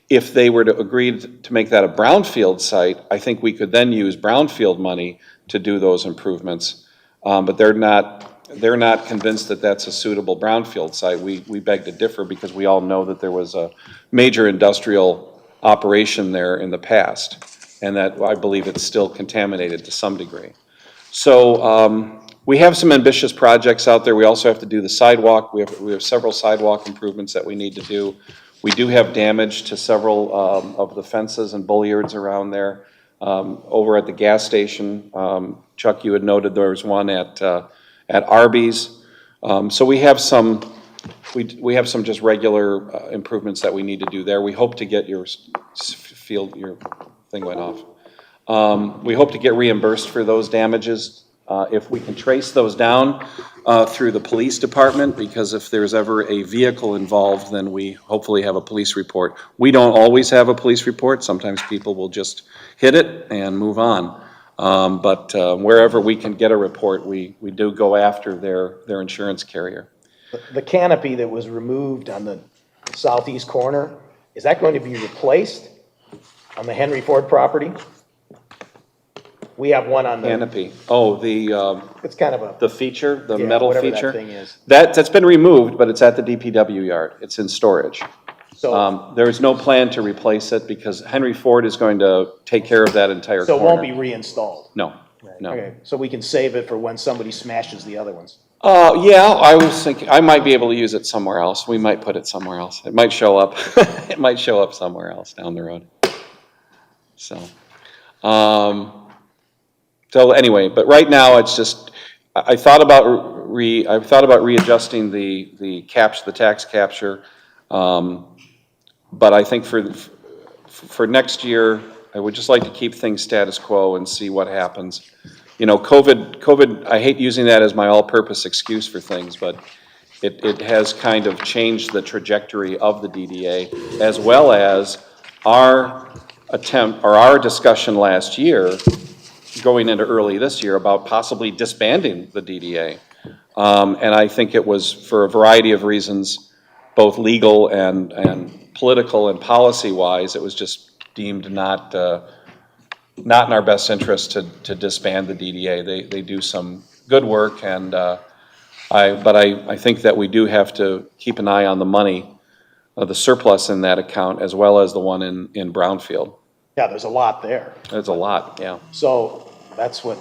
If they were to agree to make that a brownfield site, I think we could then use brownfield money to do those improvements. But they're not convinced that that's a suitable brownfield site. We beg to differ because we all know that there was a major industrial operation there in the past, and that I believe it's still contaminated to some degree. So we have some ambitious projects out there. We also have to do the sidewalk. We have several sidewalk improvements that we need to do. We do have damage to several of the fences and bollards around there. Over at the gas station, Chuck, you had noted there was one at Arby's. So we have some just regular improvements that we need to do there. We hope to get your thing went off. We hope to get reimbursed for those damages if we can trace those down through the police department, because if there's ever a vehicle involved, then we hopefully have a police report. We don't always have a police report. Sometimes people will just hit it and move on. But wherever we can get a report, we do go after their insurance carrier. The canopy that was removed on the southeast corner, is that going to be replaced on the Henry Ford property? We have one on the canopy. Oh, it's kind of the feature, the metal feature. That thing is. That's been removed, but it's at the DPW yard. It's in storage. So there is no plan to replace it because Henry Ford is going to take care of that entire corner. So it won't be reinstalled? No, no. Okay, so we can save it for when somebody smashes the other ones? Yeah, I was thinking, I might be able to use it somewhere else. We might put it somewhere else. It might show up, it might show up somewhere else down the road. So anyway, but right now it's just, I thought about readjusting the tax capture. But I think for next year, I would just like to keep things status quo and see what happens. You know, COVID, I hate using that as my all-purpose excuse for things, but it has kind of changed the trajectory of the DDA, as well as our attempt, or our discussion last year, going into early this year, about possibly disbanding the DDA. And I think it was for a variety of reasons, both legal and political and policy-wise, it was just deemed not in our best interest to disband the DDA. They do some good work, and I think that we do have to keep an eye on the money, the surplus in that account, as well as the one in Brownfield. Yeah, there's a lot there. There's a lot, yeah. So that's what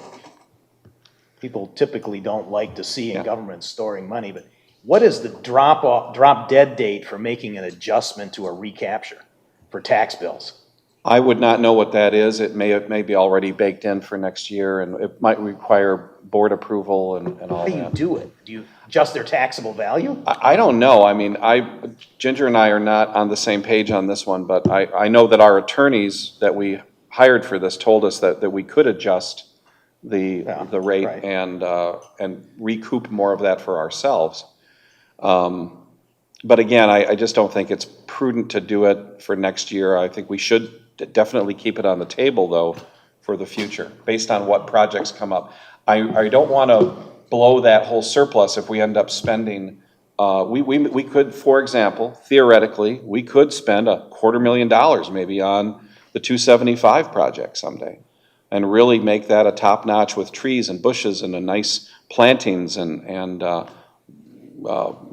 people typically don't like to see in Yeah. government storing money, but what is the drop dead date for making an adjustment to a recapture for tax bills? I would not know what that is. It may be already baked in for next year, and it might require board approval and all How do you that. do it? Do you adjust their taxable value? I don't know. I mean, Ginger and I are not on the same page on this one, but I know that our attorneys that we hired for this told us that we could adjust the rate right. and recoup more of that for ourselves. But again, I just don't think it's prudent to do it for next year. I think we should definitely keep it on the table, though, for the future, based on what projects come up. I don't want to blow that whole surplus if we end up spending. We could, for example, theoretically, we could spend $250,000 maybe on the 275 project someday, and really make that a top notch with trees and bushes and a nice plantings and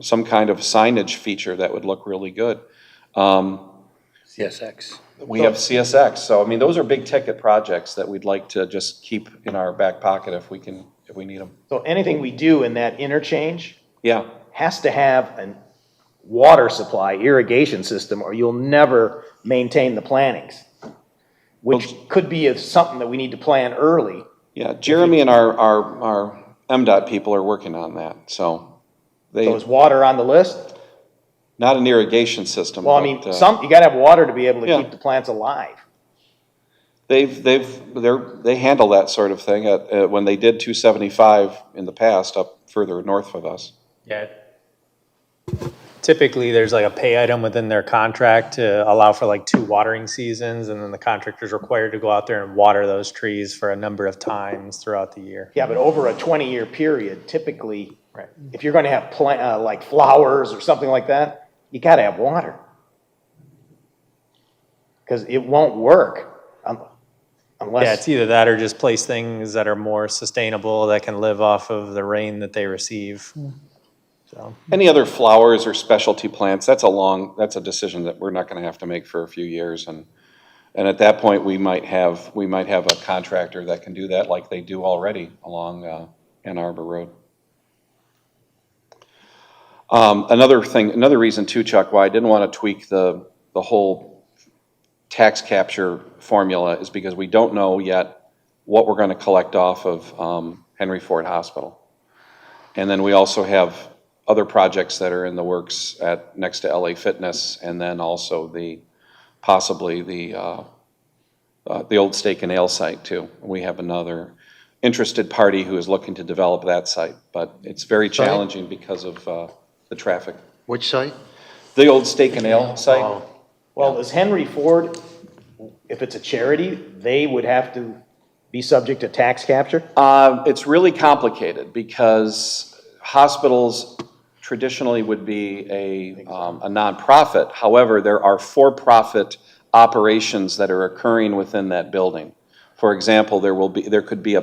some kind of signage feature that would look really good. CSX. We have CSX, so I mean, those are big ticket projects that we'd like to just keep in our back pocket if we need them. So anything we do in that interchange Yeah, has to have a water supply, irrigation system, or you'll never maintain the plantings, which could be something that we need to plan early. yeah, Jeremy and our MDOT people are working on that, so So is water on the list? not an irrigation system. Well, I but, mean, you gotta have water to be able to yeah. keep the plants alive. They handle that sort of thing when they did 275 in the past up further north of us. Yeah. Typically, there's like a pay item within their contract to allow for like 2 watering seasons, and then the contractor's required to go out there and water those trees for a number of times throughout the year. Yeah, but over a 20-year period, typically, Right. if you're gonna have like flowers or something like that, you gotta have water. Because it won't work unless. Yeah, it's either that or just place things that are more sustainable that can live off of the rain that they receive. So, Any other flowers or specialty plants, that's a decision that we're not gonna have to make for a few years, and at that point, we might have a contractor that can do that like they do already along Ann Arbor Road. Another reason too, Chuck, why I didn't want to tweak the whole tax capture formula is because we don't know yet what we're going to collect off of Henry Ford Hospital. And then we also have other projects that are in the works next to LA Fitness, and then also possibly the old Steak and Ale site too. We have another interested party who is looking to develop that site, but it's very challenging because of the traffic. Which site? The old Steak and Ale site. Oh, Well, is Henry Ford, if it's a charity, they would have to be subject to tax capture? It's really complicated because hospitals traditionally would be a nonprofit. However, there are for-profit operations that are occurring within that building. For example, there could be a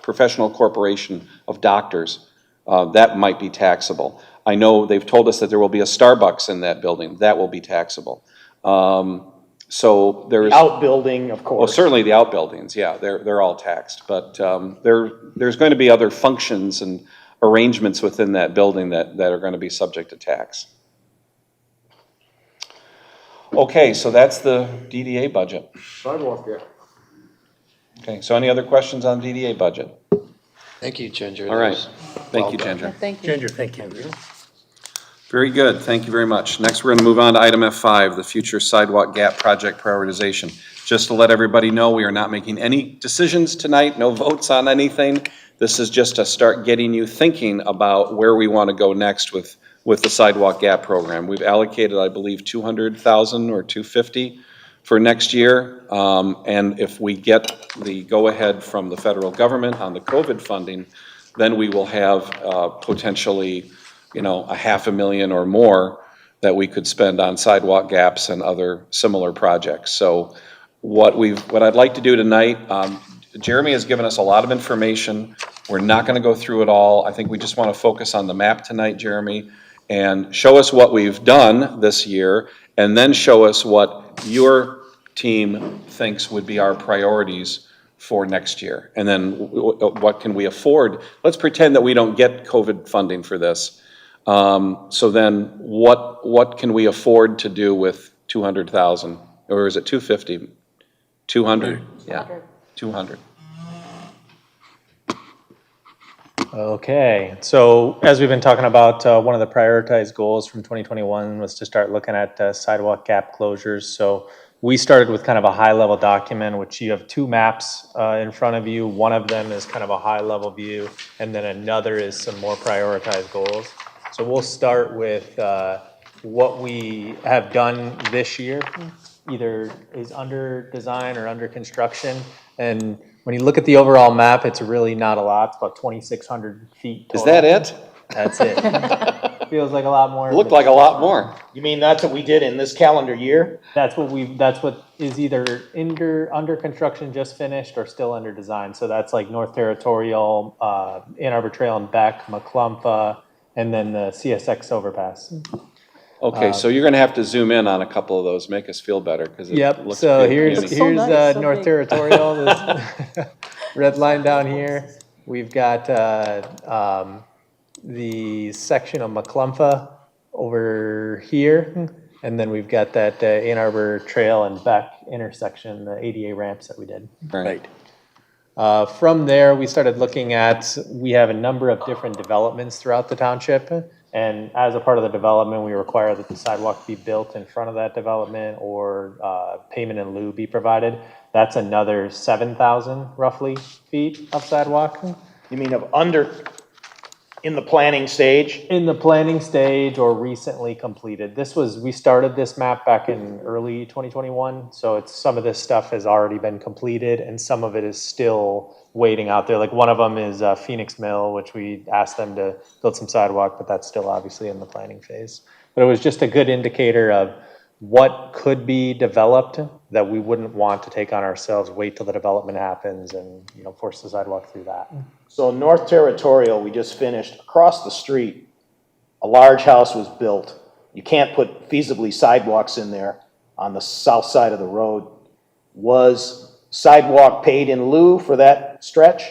professional corporation of doctors that might be taxable. I know they've told us that there will be a Starbucks in that building. That will be taxable. So there's The outbuilding, of course. well, certainly the outbuildings, yeah, they're all taxed. But there's going to be other functions and arrangements within that building that are going to be subject to tax. Okay, so that's the DDA budget. Sidewalk, yeah. Okay, so any other questions on DDA budget? thank you, Ginger. All right, That was thank well you, done. Ginger. Thank you. Ginger, thank you. Very good, thank you very much. Next, we're going to move on to item F5, the future sidewalk gap project prioritization. Just to let everybody know, we are not making any decisions tonight, no votes on anything. This is just to start getting you thinking about where we want to go next with the sidewalk gap program. We've allocated, I believe, 200,000 or 250 for next year. And if we get the go-ahead from the federal government on the COVID funding, then we will have potentially, $500,000 or more that we could spend on sidewalk gaps and other similar projects. So what I'd like to do tonight, Jeremy has given us a lot of information. We're not going to go through it all. I think we just want to focus on the map tonight, Jeremy, and show us what we've done this year, and then show us what your team thinks would be our priorities for next year. And then what can we afford? Let's pretend that we don't get COVID funding for this. So then what can we afford to do with 200,000? Or is it 250? 200? Yeah, 200. Okay, so as we've been talking about, one of the prioritized goals from 2021 was to start looking at sidewalk gap closures. So we started with kind of a high-level document, which you have two maps in front of you. One of them is kind of a high-level view, and then another is some more prioritized goals. So we'll start with what we have done this year, either is under design or under construction. And when you look at the overall map, it's really not a lot. It's about 2,600 feet total. Is that it? That's it. Feels like a lot more. It looked like a lot more. You mean that's what we did in this calendar year? That's what is either under construction, just finished, or still under design. So that's like North Territorial, Ann Arbor Trail and Beck, McClumpha, and then the CSX overpass. Okay, so you're going to have to zoom in on a couple of those, make us feel better, because it Yep, looks so big. here's It's so nice, so North big. Territorial, this red line down here. We've got the section of McClumpha over here, and then we've got that Ann Arbor Trail and Beck intersection, the ADA ramps that we did. Right. From there, we started looking at, we have a number of different developments throughout the township. And as a part of the development, we require that the sidewalk be built in front of that development or payment in lieu be provided. That's another 7,000 roughly feet of sidewalk. You mean in the planning stage? In the planning stage or recently completed. We started this map back in early 2021, so some of this stuff has already been completed and some of it is still waiting out there. Like one of them is Phoenix Mill, which we asked them to build some sidewalk, but that's still obviously in the planning phase. But it was just a good indicator of what could be developed that we wouldn't want to take on ourselves, wait till the development happens and, force the sidewalk through that. So North Territorial, we just finished, across the street, a large house was built. You can't put feasibly sidewalks in there on the south side of the road. Was sidewalk paid in lieu for that stretch?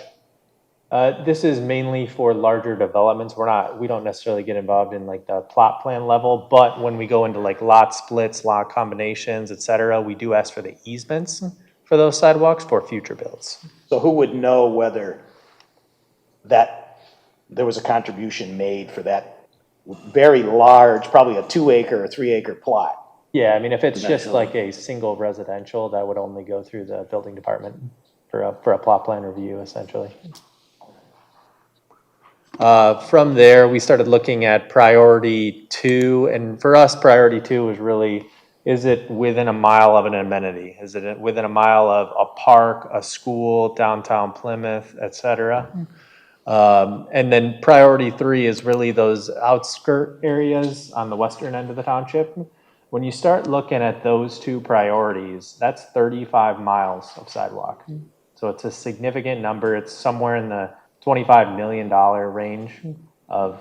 This is mainly for larger developments. We don't necessarily get involved in like the plot plan level, but when we go into like lot splits, lot combinations, et cetera, we do ask for the easements for those sidewalks for future builds. So who would know whether that there was a contribution made for that very large, probably a 2-acre or 3-acre plot? Yeah, I mean, if it's just like a single residential, that would only go through the building department for a plot plan review, essentially. From there, we started looking at priority 2, and for us, priority 2 was really, is it within a mile of an amenity? Is it within a mile of a park, a school, downtown Plymouth, et cetera? And then priority 3 is really those outskirt areas on the western end of the township. When you start looking at those two priorities, that's 35 miles of sidewalk. So it's a significant number. It's somewhere in the $25 million range of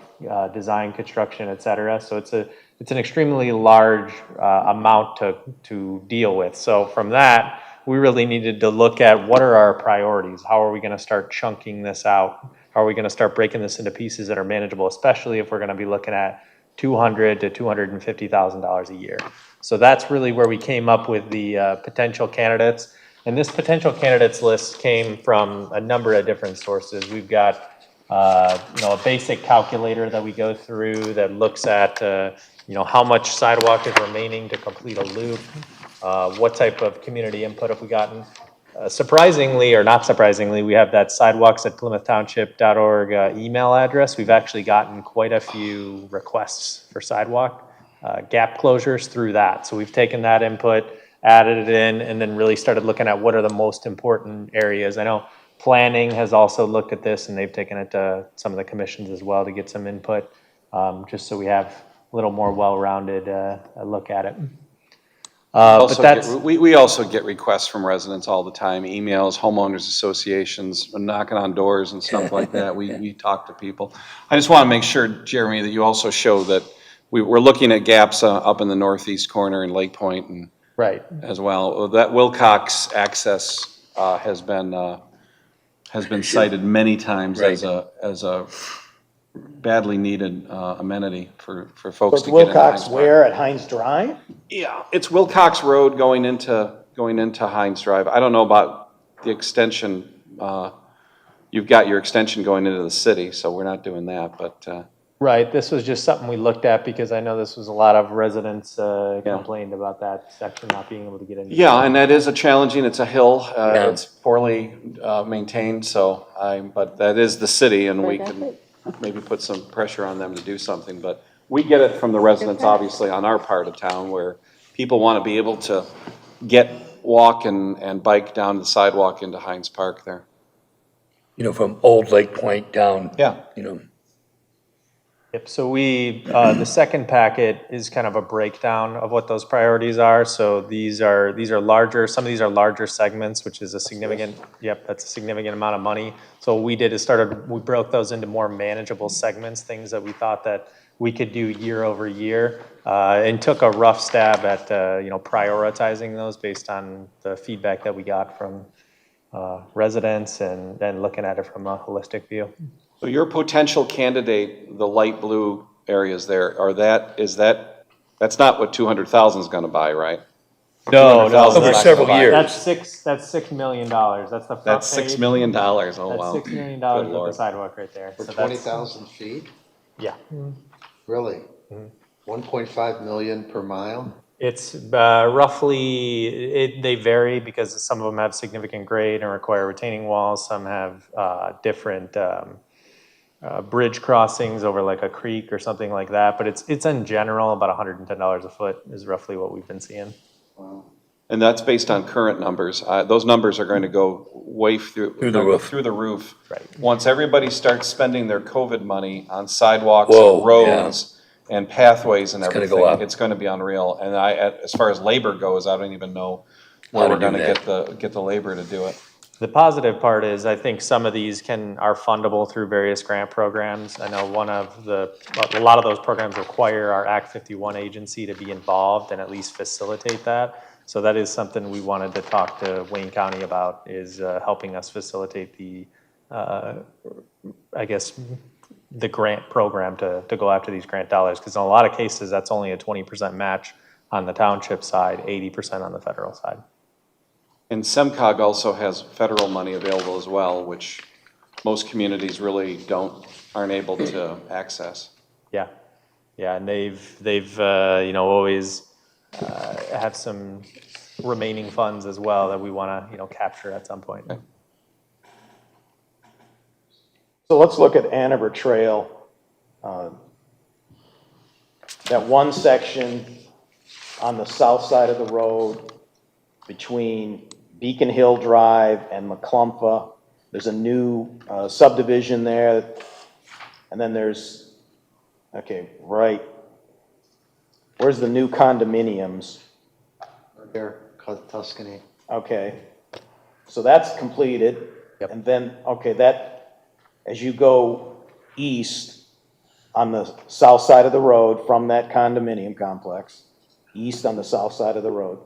design, construction, et cetera. So it's an extremely large amount to deal with. So from that, we really needed to look at what are our priorities? How are we going to start chunking this out? How are we going to start breaking this into pieces that are manageable, especially if we're going to be looking at $200,000 to $250,000 a year. So that's really where we came up with the potential candidates. And this potential candidates list came from a number of different sources. We've got a basic calculator that we go through that looks at how much sidewalk is remaining to complete a loop, what type of community input have we gotten. Surprisingly or not surprisingly, we have that sidewalks@plymouthtownship.org email address. We've actually gotten quite a few requests for sidewalk gap closures through that. So we've taken that input, added it in, and then really started looking at what are the most important areas. I know planning has also looked at this, and they've taken it to some of the commissions as well to get some input, just so we have a little more well-rounded look at it. Also that's, we also get requests from residents all the time, emails, homeowners associations, knocking on doors and stuff like that. We talk to people. I just want to make sure, Jeremy, that you also show that we're looking at gaps up in the northeast corner in Lake Point and Right. as well. That Wilcox access has been cited many times Right. as a badly needed amenity for So folks it's to get into Wilcox Heinz where, at Heinz Drive? Park. Yeah, it's Wilcox Road going into Heinz Drive. I don't know about the extension. You've got your extension going into the city, so we're not doing that, but Right, this was just something we looked at because I know this was a lot of residents complained about that section not being able to get in. yeah, and that is a challenging, it's a hill, Yeah. it's poorly maintained, but that is the city, and we can maybe put some pressure on them to do something, but we get it from the residents, obviously, on our part of town, where people want to be able to walk and bike down the sidewalk into Heinz Park there. You know, from Old Lake Point down. Yeah. You know, Yep, so the second packet is kind of a breakdown of what those priorities are. So these are larger, some of these are larger segments, which is a significant, that's a significant amount of money. So what we did is we broke those into more manageable segments, things that we thought that we could do year over year, and took a rough stab at, prioritizing those based on the feedback that we got from residents and then looking at it from a holistic view. So your potential candidate, the light blue areas there, that's not what 200,000 is gonna buy, right? No, 200,000 over is not several gonna buy. years. That's $6 million. That's the front That's page. $6 million, oh That's wow. $6 million Good of the Lord. sidewalk right there. For So that's- 20,000 feet? Yeah. Really? 1.5 million per mile? It's roughly, they vary because some of them have significant grade and require retaining walls. Some have different bridge crossings over like a creek or something like that. But it's in general about $110 a foot is roughly what we've been seeing. Wow. And that's based on current numbers. Those numbers are going to go way through the roof. Through the roof. Right. Once everybody starts spending their COVID money on sidewalks Whoa, and roads and pathways and It's gonna everything, go up. it's going to be unreal. And as far as labor goes, I don't even know where How to we're going do to get the labor to do it. The positive part is I think some of these are fundable through various grant programs. I know a lot of those programs require our Act 51 agency to be involved and at least facilitate that. So that is something we wanted to talk to Wayne County about, is helping us facilitate the grant program to go after these grant dollars. Because in a lot of cases, that's only a 20% match on the township side, 80% on the federal side. And SEMCOG also has federal money available as well, which most communities really aren't able to access. Yeah, and they've always have some remaining funds as well that we want to capture at some point. Okay. So let's look at Andover Trail. That one section on the south side of the road between Beacon Hill Drive and McClumpha. There's a new subdivision there. And then there's, where's the new condominiums? Right there, Tuscany. Okay, so that's completed. Yep. And then, as you go east on the south side of the road from that condominium complex, east on the south side of the road,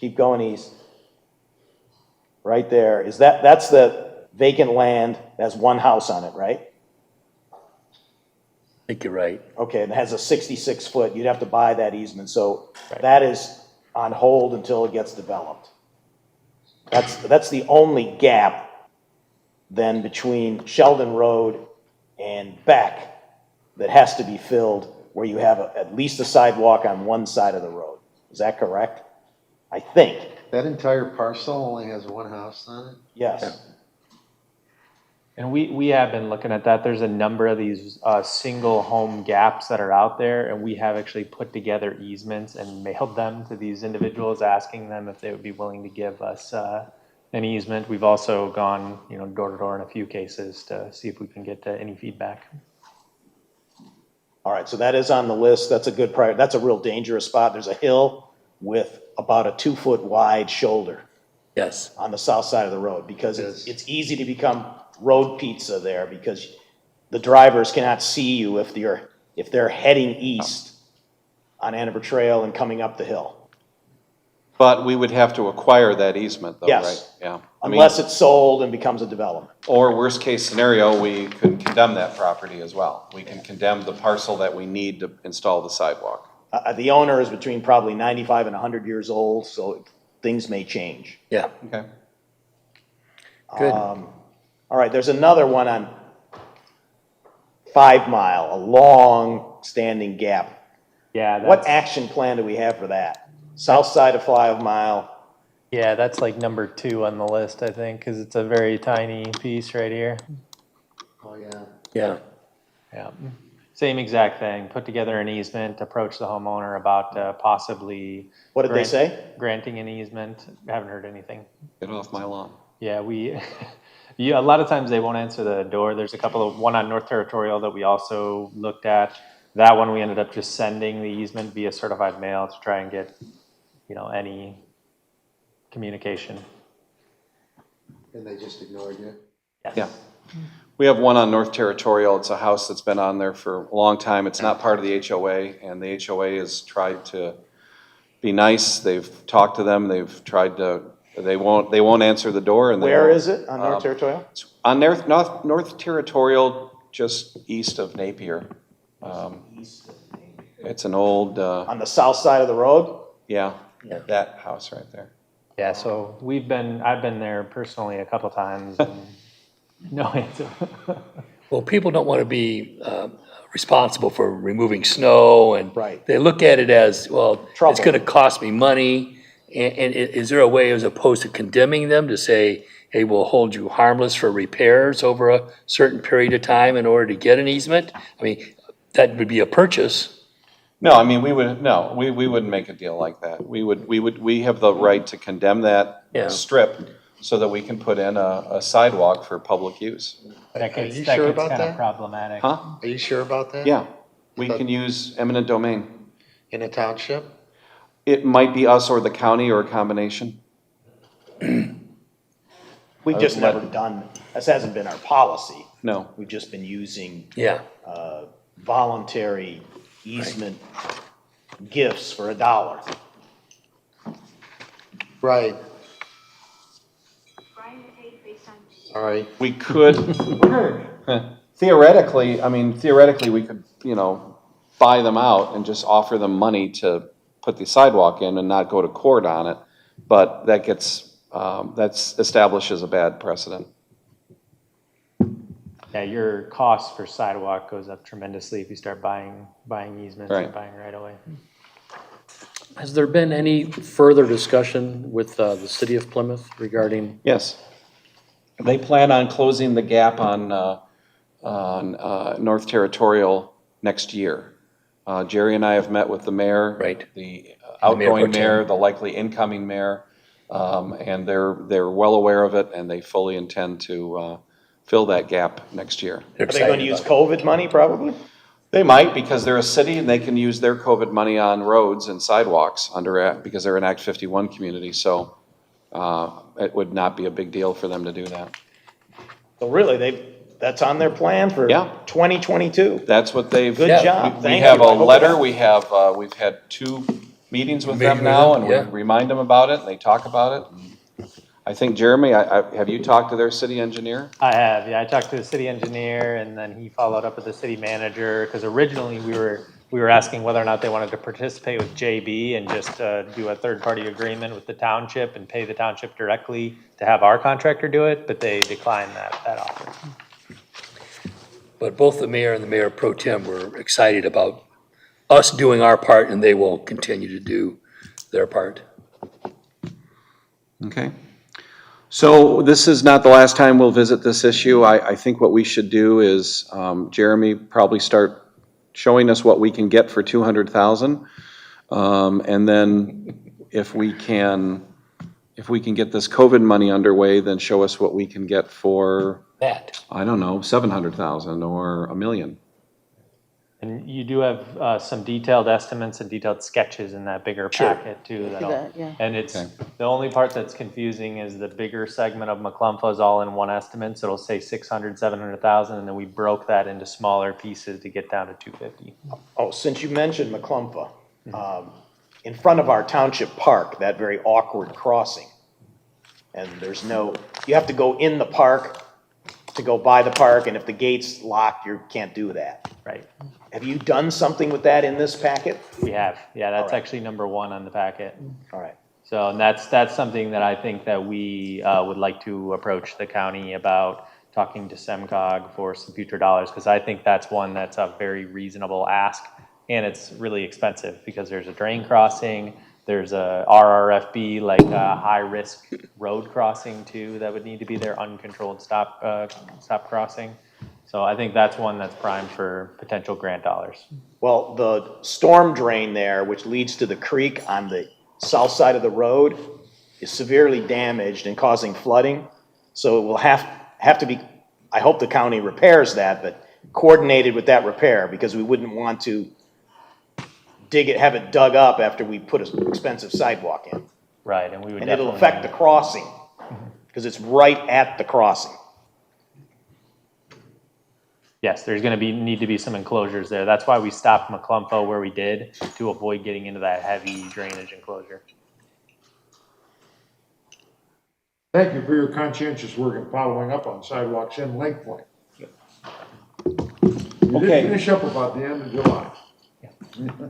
keep going east. Right there, that's the vacant land, that's one house on it, right? I think you're right. Okay, and it has a 66-foot, you'd have to buy that easement, so that is on hold until it gets developed. That's the only gap then between Sheldon Road and Beck that has to be filled, where you have at least a sidewalk on one side of the road. Is that correct? I think, That entire parcel only has one house on it? yes. And we have been looking at that. There's a number of these single home gaps that are out there, and we have actually put together easements and mailed them to these individuals, asking them if they would be willing to give us an easement. We've also gone, door to door in a few cases to see if we can get any feedback. All right, so that is on the list. That's a good priority. That's a real dangerous spot. There's a hill with about a 2-foot wide shoulder Yes. on the south side of the road, because it's easy to become road pizza there, because the drivers cannot see you if they're heading east on Andover Trail and coming up the hill. But we would have to acquire that easement though, right? Yes. Yeah. Unless it's sold and becomes a development. Or worst case scenario, we could condemn that property as well. We can condemn the parcel that we need to install the sidewalk. The owner is between probably 95 and 100 years old, so things may change. Yeah. Okay. Good. All right, there's another one on 5 Mile, a long standing gap. Yeah, What that's, action plan do we have for that? South side of 5 Mile, yeah, that's like number 2 on the list, I think, because it's a very tiny piece right here. Oh, yeah. Yeah. Yeah, same exact thing. Put together an easement, approach the homeowner about possibly. what did they say? Granting an easement. Haven't heard anything. Get off my lawn. Yeah, a lot of times they won't answer the door. There's a couple of, one on North Territorial that we also looked at. That one we ended up just sending the easement via certified mail to try and get, any communication. And they just ignored you? Yeah. We have one on North Territorial. It's a house that's been on there for a long time. It's not part of the HOA, and the HOA has tried to be nice. They've talked to them. They've tried to, they won't answer the door. And Where is it on North Territorial? It's on North Territorial, just east of Napier. It's an old, On the south side of the road? yeah, that house right there. Yeah, so I've been there personally a couple times and no answer. Well, people don't want to be responsible for removing snow, and Right. they look at it as, well, it's Trouble. going to cost me money. And is there a way, as opposed to condemning them, to say, hey, we'll hold you harmless for repairs over a certain period of time in order to get an easement? I mean, that would be a purchase. No, I mean, we wouldn't make a deal like that. We have the right to condemn that Yeah. strip so that we can put in a sidewalk for public use. That gets you sure about kind of that? problematic. Huh? Are you sure about that? Yeah, we can use eminent domain. In a township? It might be us or the county or a combination. We've just never done, this hasn't been our policy. No. We've just been using Yeah. voluntary easement gifts for $1. Right. All right. We could, theoretically, we could, buy them out and just offer them money to put the sidewalk in and not go to court on it. But that establishes a bad precedent. Yeah, your cost for sidewalk goes up tremendously if you start buying easements Right. and buying right away. Has there been any further discussion with the city of Plymouth regarding? Yes. They plan on closing the gap on North Territorial next year. Jerry and I have met with the mayor. Right. The pro tem. outgoing mayor, the likely incoming mayor, and they're well aware of it, and they fully intend to fill that gap next year. They're Are they going to excited use about it. COVID money, probably? They might, because they're a city and they can use their COVID money on roads and sidewalks because they're an Act 51 community, so it would not be a big deal for them to do that. So really, that's on their plan for Yeah. 2022. That's what they've. Good job. We Thank have you. a I hope letter, that- we've had 2 meetings with Meeting them with now, them, and we yeah. remind them about it, and they talk about it. I think, Jeremy, have you talked to their city engineer? I have, yeah. I talked to the city engineer and then he followed up with the city manager because originally we were asking whether or not they wanted to participate with JB and just do a third-party agreement with the township and pay the township directly to have our contractor do it, but they declined that offer. But both the mayor and the mayor pro tem were excited about us doing our part, and they will continue to do their part. Okay. So this is not the last time we'll visit this issue. I think what we should do is, Jeremy, probably start showing us what we can get for 200,000. And then if we can get this COVID money underway, then show us what we can get for, That. I don't know, 700,000 or $1 million. And you do have some detailed estimates and detailed sketches in that bigger packet too. And it's, the only part that's confusing is the bigger segment of McClumpha is all in one estimate. So it'll say 600, 700,000, and then we broke that into smaller pieces to get down to 250. Oh, since you mentioned McClumpha, in front of our township park, that very awkward crossing, and there's no, you have to go in the park to go by the park, and if the gate's locked, you can't do that. Right. Have you done something with that in this packet? We have. Yeah, that's All right. actually number 1 on the packet. All right. So and that's something that I think that we would like to approach the county about, talking to SEMCOG for some future dollars, because I think that's one that's a very reasonable ask, and it's really expensive because there's a drain crossing, there's a RRFB, like a high-risk road crossing too, that would need to be there, uncontrolled stop crossing. So I think that's one that's primed for potential grant dollars. Well, the storm drain there, which leads to the creek on the south side of the road, is severely damaged and causing flooding. So it will have to be, I hope the county repairs that, but coordinated with that repair, because we wouldn't want to have it dug up after we put an expensive sidewalk in. Right, and we would And it'll definitely- affect the crossing, because it's right at the crossing. Yes, there's gonna need to be some enclosures there. That's why we stopped McClumpha where we did, to avoid getting into that heavy drainage enclosure. Thank you for your conscientious work in following up on sidewalks in Lake Point. You Okay. did finish up about the end of July.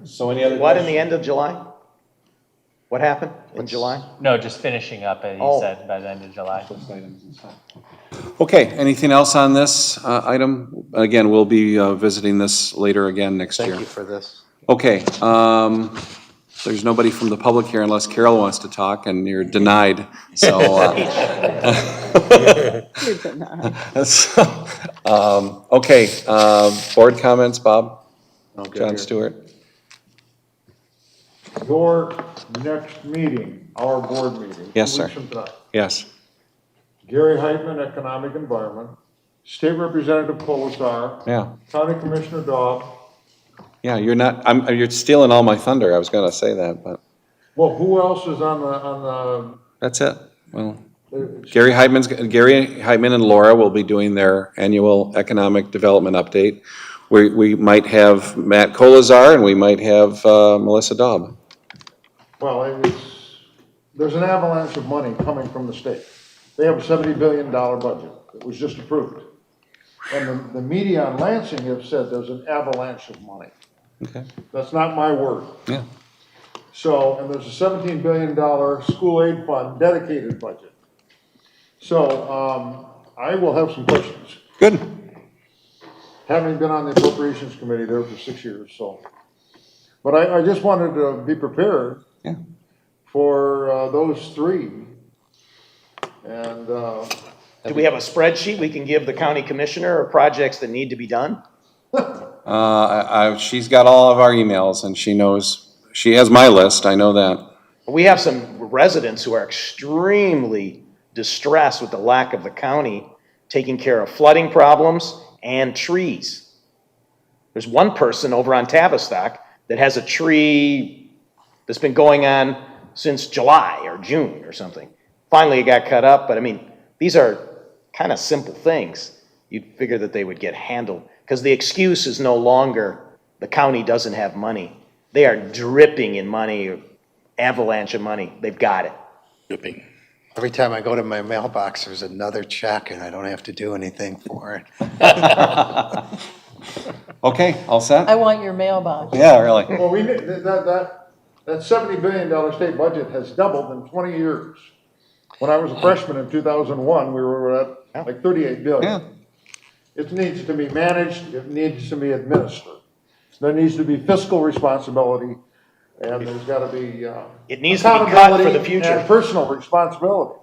So any other What, in questions? the end of July? What happened in July? No, just finishing up, he Oh. said, by the end of July. Okay, anything else on this item? Again, we'll be visiting this later again next year. Thank you for this. Okay, there's nobody from the public here unless Carol wants to talk, and you're denied, so. Okay, board comments, Bob? John Stewart? Your next meeting, our board meeting. Yes, 2 sir. weeks from tonight. Yes. Gary Heitman, Economic Environment, State Representative Colasar, Yeah, County Commissioner Daub. yeah, you're stealing all my thunder, I was gonna say that, but Well, who else is on that's it. Well, the, Gary Heitman and Laura will be doing their annual economic development update. We might have Matt Colasar and we might have Melissa Daub. well, there's an avalanche of money coming from the state. They have a $70 billion budget that was just approved. And the media on Lansing have said there's an avalanche of money. Okay. That's not my word. Yeah. So, and there's a $17 billion school aid fund dedicated budget. So, I will have some questions. Good. Having been on the appropriations committee there for 6 years, so. But I just wanted to be prepared. Yeah. For those three. And, Do we have a spreadsheet we can give the county commissioner of projects that need to be done? She's got all of our emails and she knows, she has my list, I know that. We have some residents who are extremely distressed with the lack of the county taking care of flooding problems and trees. There's one person over on Tavistock that has a tree that's been going on since July or June or something. Finally, it got cut up, but I mean, these are kind of simple things. You'd figure that they would get handled, because the excuse is no longer the county doesn't have money. They are dripping in money, avalanche of money. They've got it. Dripping. Every time I go to my mailbox, there's another check and I don't have to do anything for it. Okay, all set? I want your mailbox. Yeah, really. well, that $70 billion state budget has doubled in 20 years. When I was a freshman in 2001, we were at like 38 billion. Yeah. It needs to be managed, it needs to be administered. There needs to be fiscal responsibility, and there's gotta be, It needs to be cut for the future. and personal responsibility.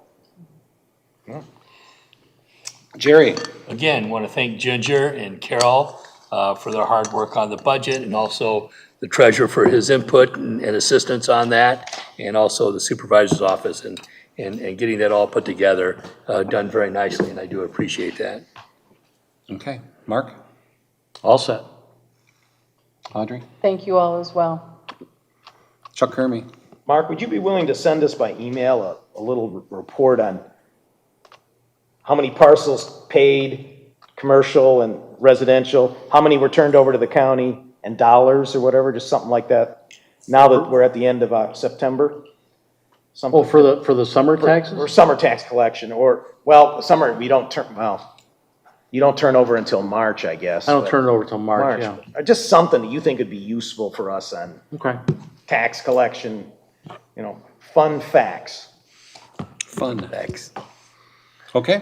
Jerry? Again, want to thank Ginger and Carol for their hard work on the budget, and also the treasurer for his input and assistance on that, and also the supervisor's office and getting that all put together, done very nicely, and I do appreciate that. Okay, Mark? All set. Audrey? Thank you all as well. Chuck Kermy? Mark, would you be willing to send us by email a little report on how many parcels paid, commercial and residential, how many were turned over to the county, and dollars or whatever, just something like that? Now that we're at the end of September? Oh, for the summer taxes? Or summer tax collection, or, well, summer, we don't turn, well, you don't turn over until March, I guess. I don't but- turn it over till March, yeah. Just something that you think would be useful for us on Okay. tax collection, fun facts. Fun. Thanks. Okay.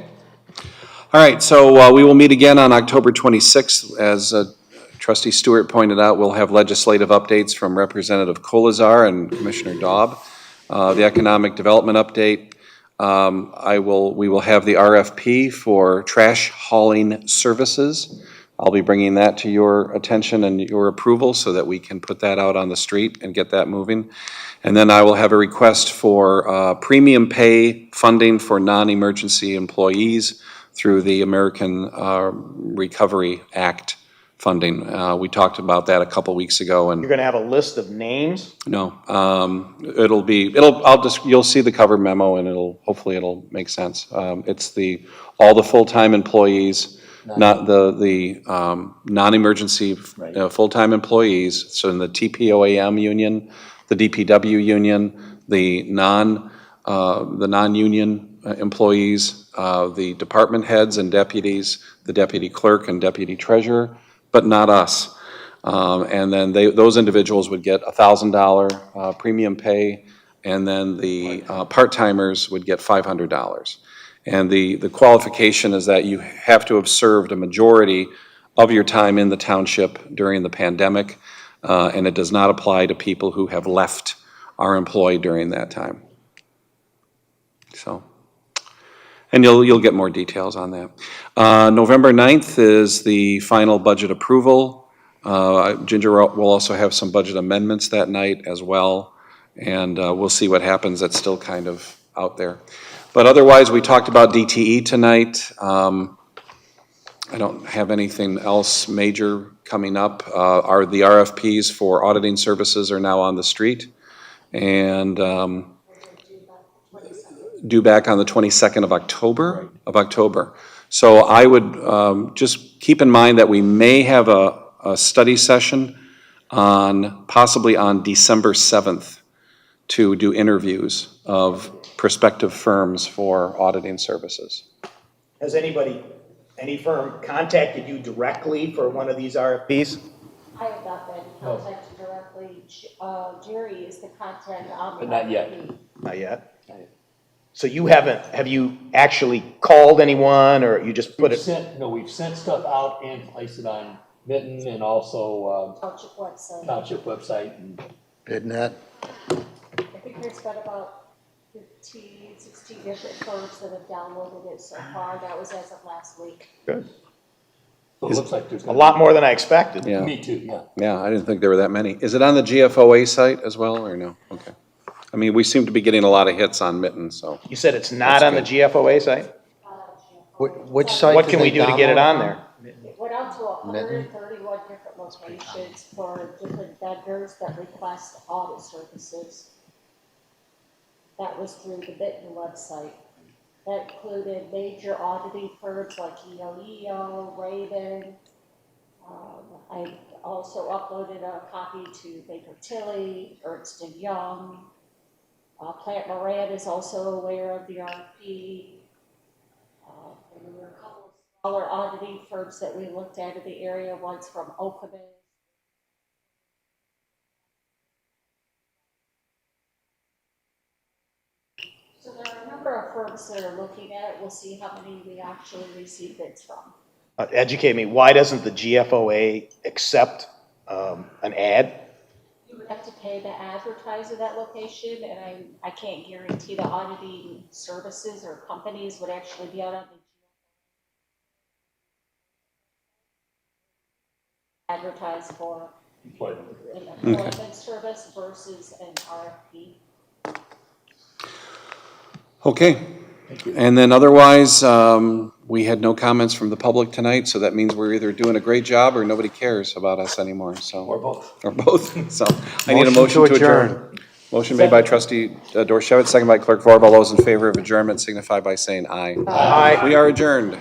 All right, so we will meet again on October 26th. As Trustee Stewart pointed out, we'll have legislative updates from Representative Colazar and Commissioner Daub. The economic development update, we will have the RFP for trash hauling services. I'll be bringing that to your attention and your approval so that we can put that out on the street and get that moving. And then I will have a request for premium pay funding for non-emergency employees through the American Recovery Act funding. We talked about that a couple weeks ago, and You're gonna have a list of names? no, you'll see the cover memo, and hopefully it'll make sense. It's all the full-time employees, not the non-emergency full-time employees. So in the TPOAM union, the DPW union, the non-union employees, the department heads and deputies, the deputy clerk and deputy treasurer, but not us. And then those individuals would get $1,000 premium pay, and then the part-timers would get $500. And the qualification is that you have to have served a majority of your time in the township during the pandemic, and it does not apply to people who have left our employ during that time. So, and you'll get more details on that. November 9th is the final budget approval. Ginger will also have some budget amendments that night as well, and we'll see what happens. That's still kind of out there. But otherwise, we talked about DTE tonight. I don't have anything else major coming up. The RFPs for auditing services are now on the street, and due back on the 22nd of October. So I would just keep in mind that we may have a study session possibly on December 7th to do interviews of prospective firms for auditing services. Has any firm contacted you directly for one of these RFPs? I have not been contacted directly. Jerry is the contact on the But not yet. RFP. Not yet? So have you actually called anyone, or you just put it? We've sent stuff out and placed it on Mitten and also Township website. Township website. BidNet. I think there's been about 15, 16 different firms that have downloaded it so far. That was as of last week. Good. So it looks like there's A lot more than I expected. Yeah. Me too, yeah. Yeah, I didn't think there were that many. Is it on the GFOA site as well, or no? Okay. I mean, we seem to be getting a lot of hits on Mitten, so. You said it's not on the GFOA site? Which site? What did can we they do to get it download on there? It went out to 131 different locations for different vendors that request audit services. That was through the Mitten website. That included major auditing firms like EOEO, Raven. I also uploaded a copy to Baker Tilly, Ernst & Young. Plant Moran is also aware of the RFP. And there were a couple of smaller auditing firms that we looked at in the area, one's from Okemos. So there are a number of firms that are looking at it. We'll see how many we actually receive bids from. Educate me, why doesn't the GFOA accept an ad? You would have to pay to advertise at that location, and I can't guarantee the auditing services or companies would actually be out on the advertise for an employment service versus an RFP. Okay. And then otherwise, We had no comments from the public tonight, so that means we're either doing a great job or nobody cares about us anymore, so. Or both. Or both, so I need a motion to adjourn. Motion made by trustee Dorchevitz, second by clerk Vorba. All those in favor of adjournment signify by saying aye. Aye. We are adjourned.